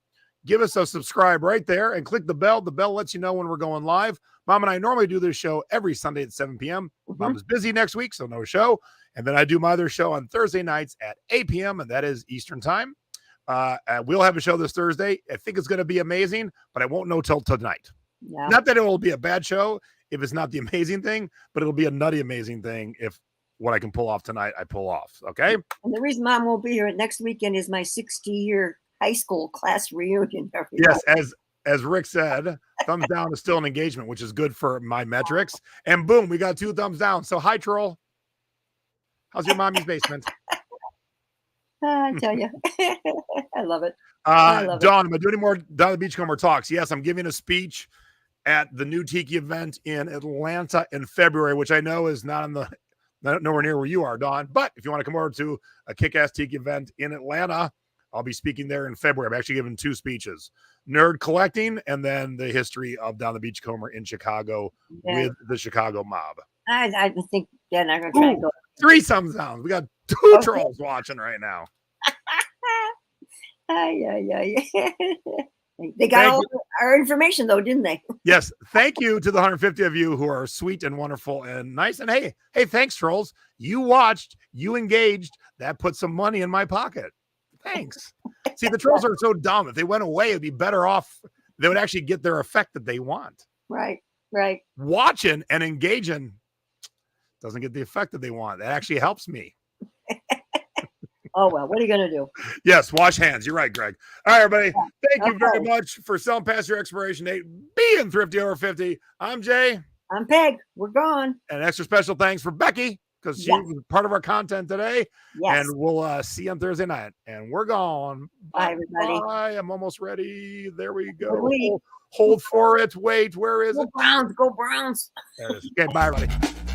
Give us a subscribe right there and click the bell. The bell lets you know when we're going live. Mom and I normally do this show every Sunday at 7 p.m. Mom is busy next week, so no show. And then I do my other show on Thursday nights at 8 p.m., and that is Eastern time. We'll have a show this Thursday. I think it's going to be amazing, but I won't know till tonight. Yeah. Not that it will be a bad show if it's not the amazing thing, but it'll be a nutty amazing thing if what I can pull off tonight, I pull off. Okay? And the reason Mom won't be here next weekend is my 60-year high school class reunion. Yes, as Rick said, thumbs down is still an engagement, which is good for my metrics. And boom, we got 2 thumbs down. So hi, troll. How's your mommy's basement? I tell you, I love it. Dawn, am I doing any more Down the Beachcomber talks? Yes, I'm giving a speech at the new Tiki event in Atlanta in February, which I know is not nowhere near where you are, Dawn. But if you want to come over to a kick-ass Tiki event in Atlanta, I'll be speaking there in February. I'm actually giving 2 speeches: nerd collecting, and then the history of Down the Beachcomber in Chicago with the Chicago mob. I think Dad and I are going to try and go. 3 thumbs down. We got 2 trolls watching right now. They got all our information, though, didn't they? Yes. Thank you to the 150 of you who are sweet and wonderful and nice. And hey, thanks, trolls. You watched, you engaged. That put some money in my pocket. Thanks. See, the trolls are so dumb. If they went away, it'd be better off. They would actually get their effect that they want. Right. Watching and engaging doesn't get the effect that they want. That actually helps me. Oh, well, what are you going to do? Yes, wash hands. You're right, Greg. All right, everybody. Thank you very much for selling past your expiration date, being thrifty over 50. I'm Jay. I'm Peg. We're gone. And extra special thanks for Becky, because she Yes. was part of our content today. Yes. And we'll see you on Thursday night. And we're gone. Bye, everybody. Bye. I'm almost ready. There we go. Wait. Hold for it. Wait, where is Go it? Browns. Go Browns. There it is. Okay, bye, everybody.